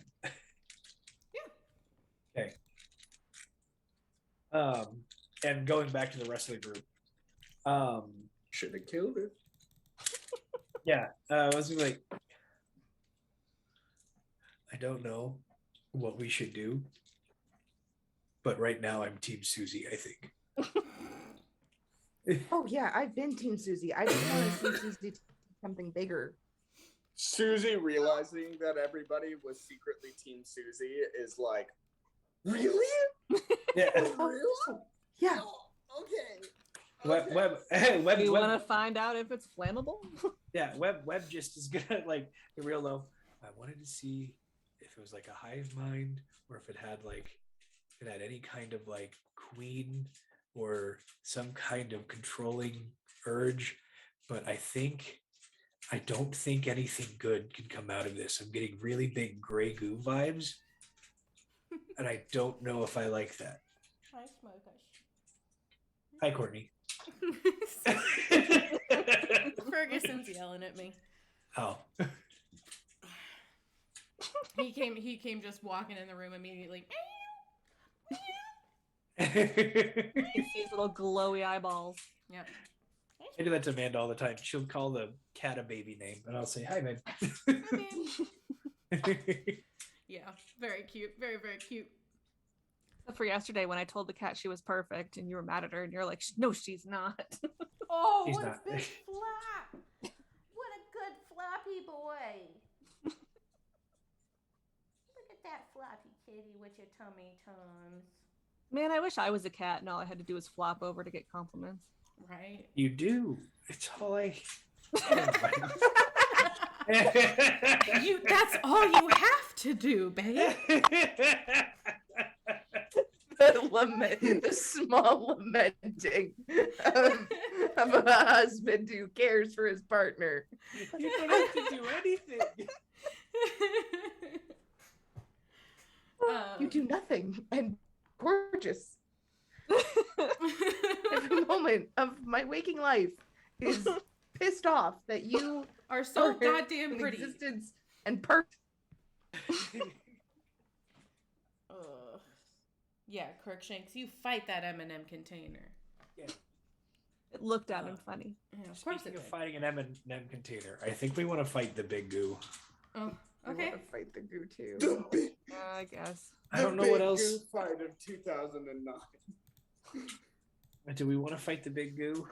Yeah. Okay. And going back to the rest of the group. Should have killed it. Yeah, I was like, I don't know what we should do, but right now I'm Team Susie, I think. Oh yeah, I've been Team Susie. I just want to see Susie do something bigger. Susie realizing that everybody was secretly Team Susie is like, really? Yeah. Really? Yeah. Oh, okay. Webb, Do you want to find out if it's flammable? yeah, Webb just is gonna like the real low. I wanted to see if it was like a hive mind or if it had any kind of like queen or some kind of controlling urge. But I don't think anything good can come out of this. I'm getting really big gray goo vibes. And I don't know if I like that. Hi, Smokers. Hi, Courtney. Ferguson's yelling at me. Oh. He came just walking in the room immediately. He sees little glowy eyeballs. Yep. I do that to Amanda all the time. She'll call the cat a baby name, and I'll say, "Hi, babe." Yeah, very cute. Very, very cute. Except for yesterday when I told the cat she was perfect and you were mad at her and you're like, no, she's not. Oh, He's what not. a big flap! What a good flappy boy! Look at that flappy kitty with your tummy tums. Man, I wish I was a cat and all I had to do was flop over to get compliments. Right? You do. It's all I. That's all you have to do, babe. The small lamenting of a husband who cares for his partner. You don't have to do anything. You do nothing and gorgeous. Every moment of my waking life is pissed off that you are so are goddamn in pretty. existence and perfect. Yeah, Crookshanks, you fight that M&M container. It looked at him funny. Yeah, of course Speaking it of did. fighting an M&M container, I think we want to fight the big goo. Oh, I okay. want to fight the goo too. The big, I guess. I don't know what else. Goo fight of 2009. Do we want to fight the big goo?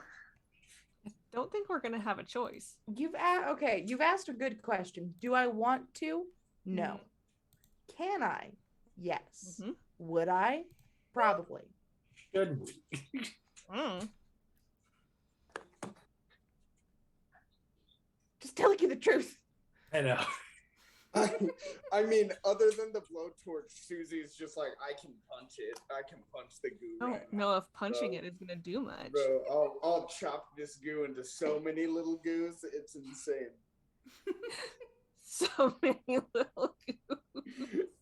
Don't think we're gonna have a choice. You've asked a good question. Do I want to? No. Can I? Yes. Mhm. Would I? Probably. Should we? Just telling you the truth. I know. I mean, other than the blowtorch, Susie's just like, I can punch it. I can punch the goo. I don't right know now, if punching bro. it is gonna do much. Bro, I'll chop this goo into so many little goos. It's insane. So many little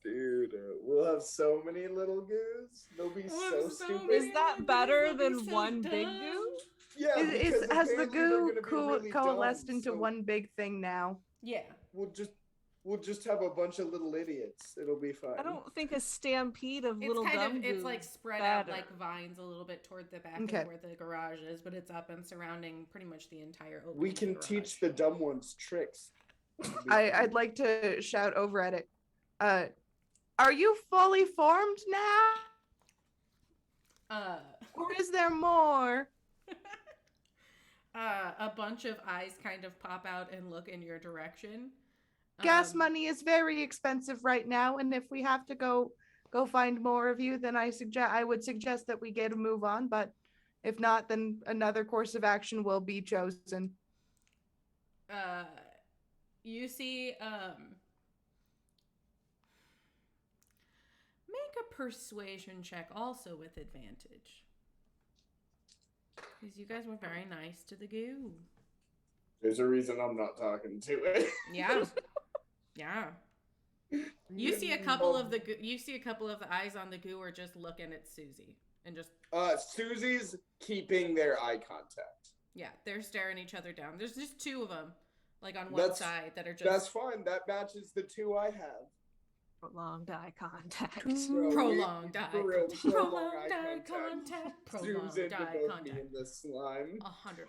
Dude, we'll have so many little goos. They'll be We'll so have so stupid. many Is that little better goos, they'll be than so one big dumb. goo? Yeah, Has because the apparently they're goo gonna be really coalesced dumb, into so one big thing now? Yeah. We'll just have a bunch of little idiots. It'll be fine. I don't think a stampede of It's little kind dumb of it's goo like is spread out better. like vines a little bit toward the back Okay. of where the garage is, but it's up and surrounding pretty much the entire opening. We of can garage. teach the dumb ones tricks. It'll be I'd like to shout over at it. Are you fully formed now? Or is there more? A bunch of eyes kind of pop out and look in your direction. Gas money is very expensive right now, and if we have to go find more of you, then I would suggest that we get a move on. But if not, then another course of action will be chosen. You see, make a persuasion check also with advantage. Because you guys were very nice to the goo. There's a reason I'm not talking to it. Yeah. Yeah. You see a couple of the eyes on the goo are just looking at Susie and just Susie's keeping their eye contact. yeah, they're staring each other down. There's just two of them, like on one side, that are just That's fine. That matches the two I have. Prolonged eye contact. Bro, prolonged eye for real, contact. Prolonged eye contact. Prolonged Zooms into eye both me contact. and the slime. 100%.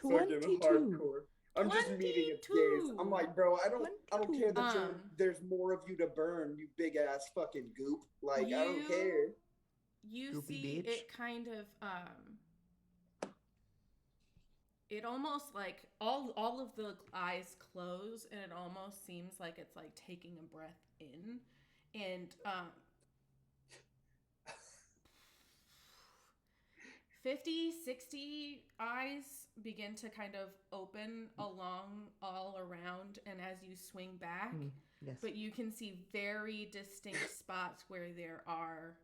Fucking 22. hardcore. I'm just meeting its gaze. I'm like, bro, I don't care that there's more of you to burn, you big ass fucking goop. Like, I don't care. You Goopy see bitch. it kind of it almost like all of the eyes close, and it almost seems like it's like taking a breath in, and 50, 60 eyes begin to kind of open along all around, and as you swing back, Yes. but you can see very distinct spots where there are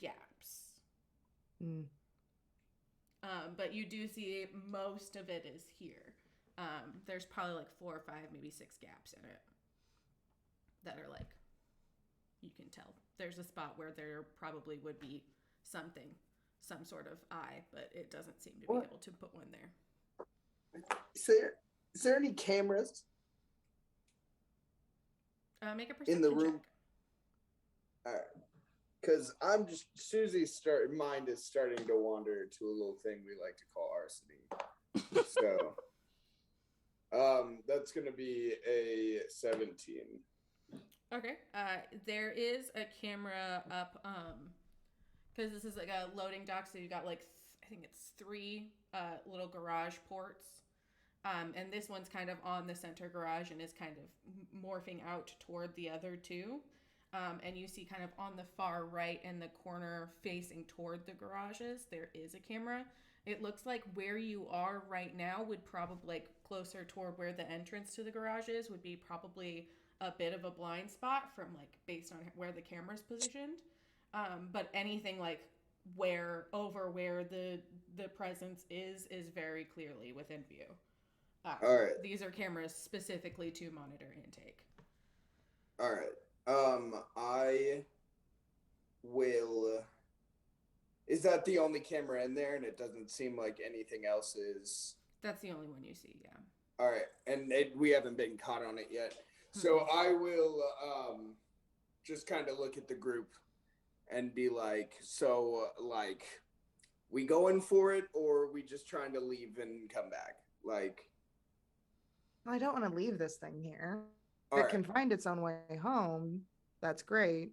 gaps. Mm. But you do see most of it is here. There's probably like 4 or 5, maybe 6 gaps in it that are like, you can tell. There's a spot where there probably would be some sort of eye, but it doesn't seem to be able to put one there. Is there any cameras Make a perception in the room? check. Alright. Because Susie's mind is starting to wander to a little thing we like to call arsony. So, that's going to be a 17. Okay. There is a camera up, because this is like a loading dock, so you got like, I think it's 3 little garage ports. And this one's kind of on the center garage and is kind of morphing out toward the other 2. And you see kind of on the far right in the corner facing toward the garages, there is a camera. It looks like where you are right now would probably, like, closer toward where the entrance to the garage is, would be probably a bit of a blind spot from, like, based on where the camera's positioned. But anything, like, where the presence is very clearly within view. All right. These are cameras specifically to monitor intake. All right. I will. Is that the only camera in there, and it doesn't seem like anything else is? That's the only one you see, yeah. All right, and we haven't been caught on it yet, so I will just kind of look at the group and be like, so like, we going for it, or are we just trying to leave and come back? Like, I don't want to leave this thing here. If all it right. can find its own way home, that's great.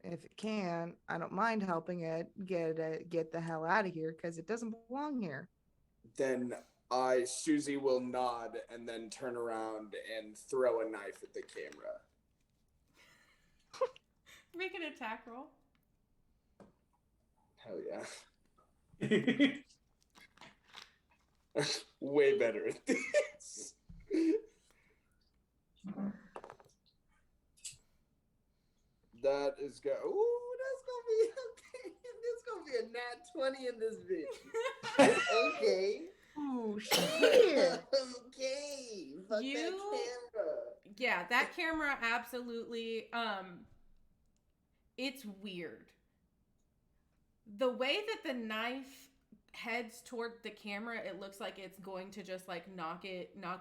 If it can't, I don't mind helping it get the hell out of here because it doesn't belong here. Then Susie will nod and then turn around and throw a knife at the camera. Make an attack roll. Hell yeah. Way better at this. That is good. Ooh, that's gonna be okay. There's gonna be a nat 20 in this bitch. Okay. Oh shit. Okay. Fuck You- that camera. Yeah, that camera absolutely it's weird. The way that the knife heads toward the camera, it looks like it's going to just like knock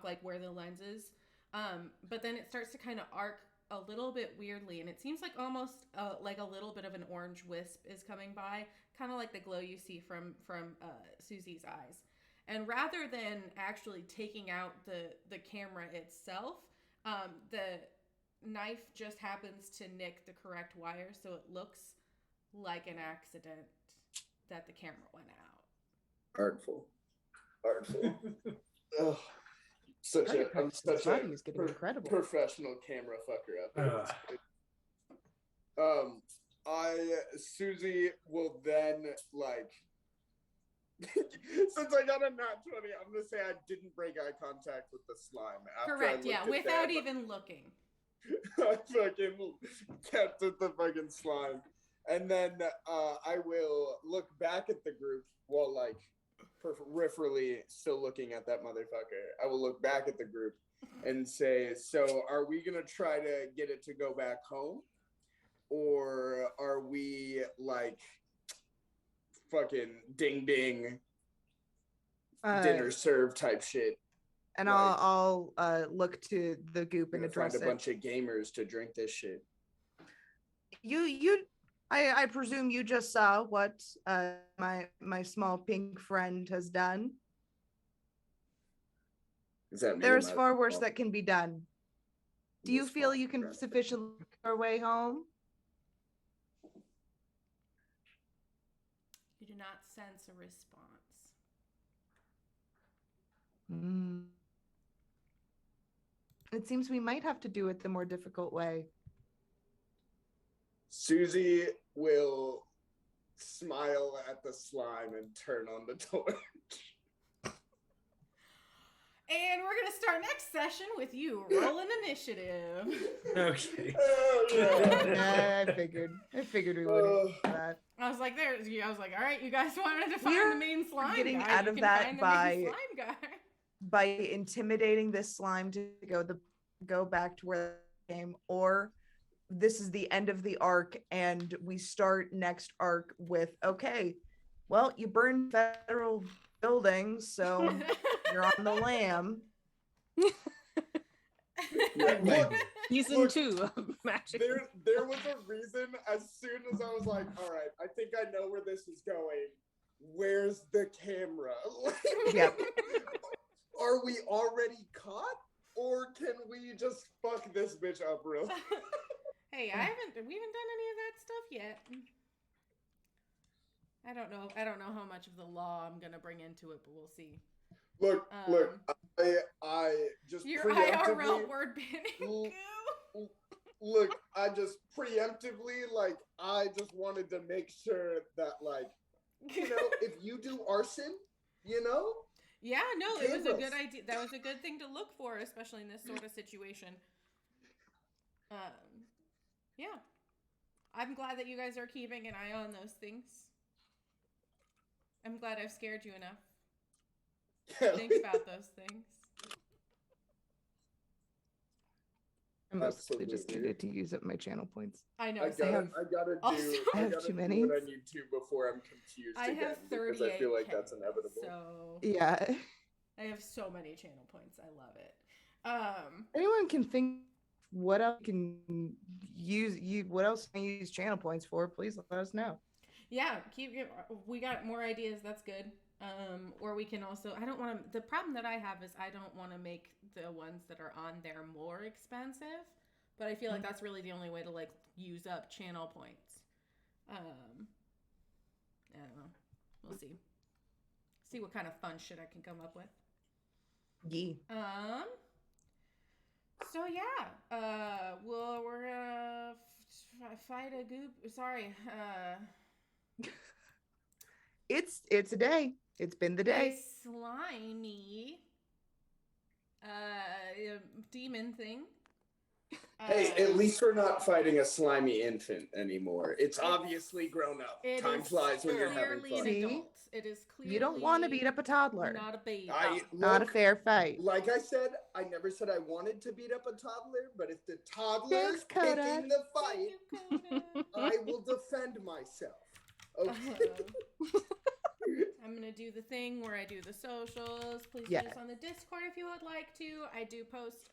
like where the lens is. But then it starts to kind of arc a little bit weirdly, and it seems like almost like a little bit of an orange wisp is coming by, kind of like the glow you see from Susie's eyes. And rather than actually taking out the camera itself, the knife just happens to nick the correct wire, so it looks like an accident that the camera went out. Artful. Ugh. I'm such a Is getting incredible. professional camera fucker up. Susie will then like since I got a nat 20, I'm gonna say I didn't break eye contact with the slime. After Correct, I yeah, looked at without them. even looking. I fucking kept at the fucking slime. And then I will look back at the group while like peripherally still looking at that motherfucker. I will look back at the group and say, so are we gonna try to get it to go back home? Or are we like fucking ding ding dinner served type shit? And Like, I'll look to the goop and Gonna address find a it. bunch of gamers to drink this shit. I presume you just saw what my small pink friend has done. Is that me? There's Am I- far worse that can be done. Do you Yes, feel fine. you can sufficiently make our way home? You do not sense a response. It seems we might have to do it the more difficult way. Susie will smile at the slime and turn on the torch. And we're gonna start next session with you rolling initiative. Okay. Yeah, I figured we would do that. I was like, I was like, all right, you guys wanted to find We're the main slime getting guy. out You of can that find the by- main slime guy. By intimidating this slime to go back to where it came, or this is the end of the arc and we start next arc with, okay, well, you burned federal buildings, so you're on the lam. Look, Season Look, 2 of Magic. there was a reason as soon as I was like, all right, I think I know where this is going. Where's the camera? Yep. Are we already caught? Or can we just fuck this bitch up real? Hey, we haven't done any of that stuff yet. I don't know how much of the law I'm gonna bring into it, but we'll see. Look, I just Your preemptively IRL word banning. look, I just preemptively I just wanted to make sure that if you do arson, Yeah, no, it was a Cameras. good idea. That was a good thing to look for, especially in this sort of situation. Yeah. I'm glad that you guys are keeping an eye on those things. I'm glad I've scared you enough to think about those things. I mostly just Absolutely. needed to use up my channel points. I know. I same. gotta Also- do. I have gotta too do many. what I need to before I'm confused I again, have because 38. I feel like that's inevitable. So Yeah. I have so many channel points. I love it. Anyone can think what else can what else can you use channel points for, please let us know. Yeah, we got more ideas. That's good. Or we can also, I don't want to, the problem that I have is I don't want to make the ones that are on there more expensive, but I feel like that's really the only way to use up channel points. I don't know. We'll see. See what kind of fun shit I can come up with. Yeah. So yeah, we're gonna fight a goop. Sorry, It's a day. It's been the a day. slimy, demon thing. Hey, at least we're not fighting a slimy infant anymore. It's obviously grown up. It Time is flies when you're having clearly an fun. See? adult. It is clearly You don't want to beat up a toddler. not a baby. Not a Look, fair fight. like I said, I never said I wanted to beat up a toddler, but if the toddler's Thanks, Coda. picking the fight, Thank you, Coda. I will defend myself. Okay. I'm gonna do the thing where I do the socials. Please Yeah. do this on the Discord if you would like to. I do post.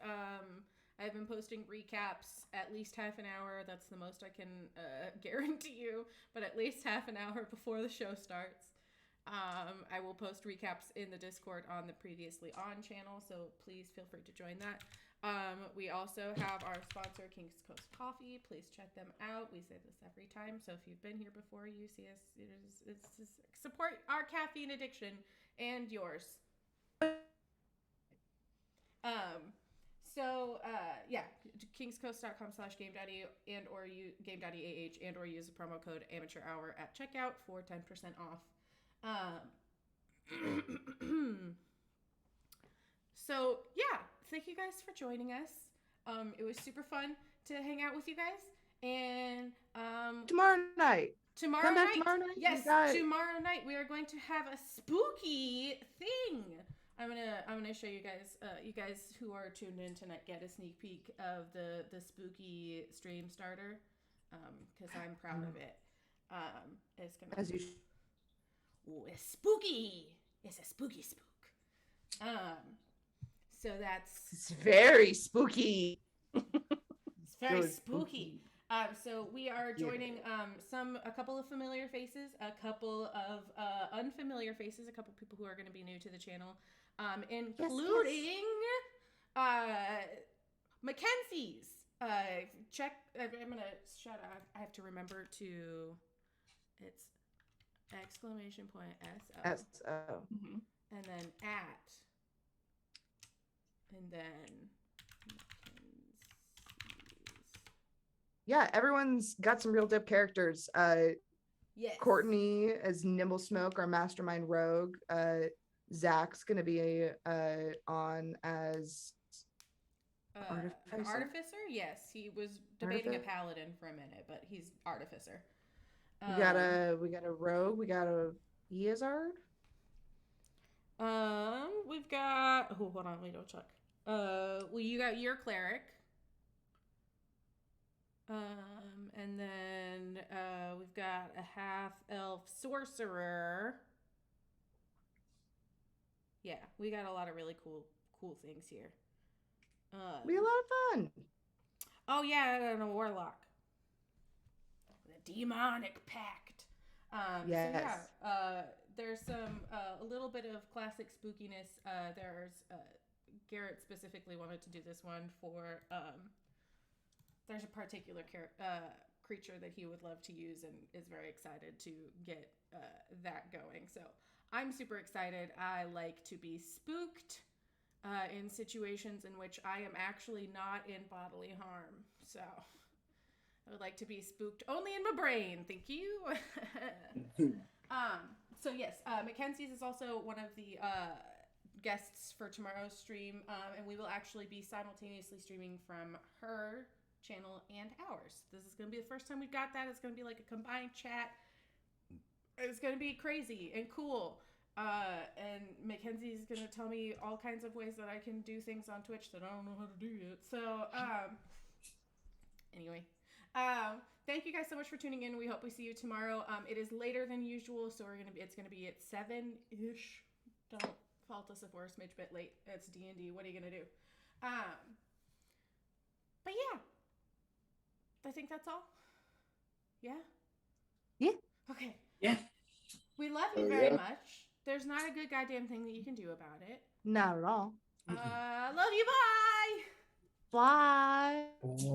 I've been posting recaps at least half an hour. That's the most I can guarantee you, but at least half an hour before the show starts. I will post recaps in the Discord on the Previously On channel, so please feel free to join that. We also have our sponsor, King's Coast Coffee. Please check them out. We say this every time, so if you've been here before, you see us. It's support our caffeine addiction and yours. Yeah, kingscoast.com/GameDaddy and or you GameDaddy and or use the promo code Amateur Hour at checkout for 10% off. So yeah, thank you guys for joining us. It was super fun to hang out with you guys. And Tomorrow night. tomorrow Come back night, tomorrow night. yes, You got it. tomorrow night we are going to have a spooky thing. I'm gonna show you guys. You guys who are tuned in tonight get a sneak peek of the spooky stream starter. Because I'm proud of it. It's gonna. As you Ooh, it's spooky. It's a spooky spook. So that's It's very spooky. it's very Good spooky. So we are joining a couple of familiar faces, a couple of unfamiliar faces, a couple people who are going to be new to the channel, including Mackenzie's. Check. I'm gonna shut up. I have to remember to. It's exclamation point SO. SO. And then at. And then Yeah, everyone's got some real dip characters. yes. Courtney as Nimble Smoke, our mastermind rogue. Zach's gonna be on as An Artificer? artificer? Yes, he was debating a Artificer? paladin for a minute, but he's artificer. we got a rogue, we got a Eazard. We've got. Oh, hold on, wait, don't check. Well, you got your cleric. And then we've got a half elf sorcerer. Yeah, we got a lot of really cool things here. We had a lot of fun. Oh yeah, and a warlock. The demonic pact. Yes. So yeah, there's some a little bit of classic spookiness. There's Garrett specifically wanted to do this one for. There's a particular creature that he would love to use and is very excited to get that going. So I'm super excited. I like to be spooked in situations in which I am actually not in bodily harm. So I would like to be spooked only in my brain. Thank you. So yes, Mackenzie's is also one of the guests for tomorrow's stream, and we will actually be simultaneously streaming from her channel and ours. This is going to be the first time we've got that. It's going to be like a combined chat. It's going to be crazy and cool. And Mackenzie's going to tell me all kinds of ways that I can do things on Twitch that I don't know how to do yet. So, anyway, thank you guys so much for tuning in. We hope we see you tomorrow. It is later than usual, so it's going to be at 7-ish. Don't fault us if we're a smidge bit late. It's D&D. What are you going to do? But yeah, I think that's all. Yeah? Yeah. Okay. Yeah. We love you very much. There's not a good goddamn thing that you can do about it. Not at all. Love you. Bye. Bye.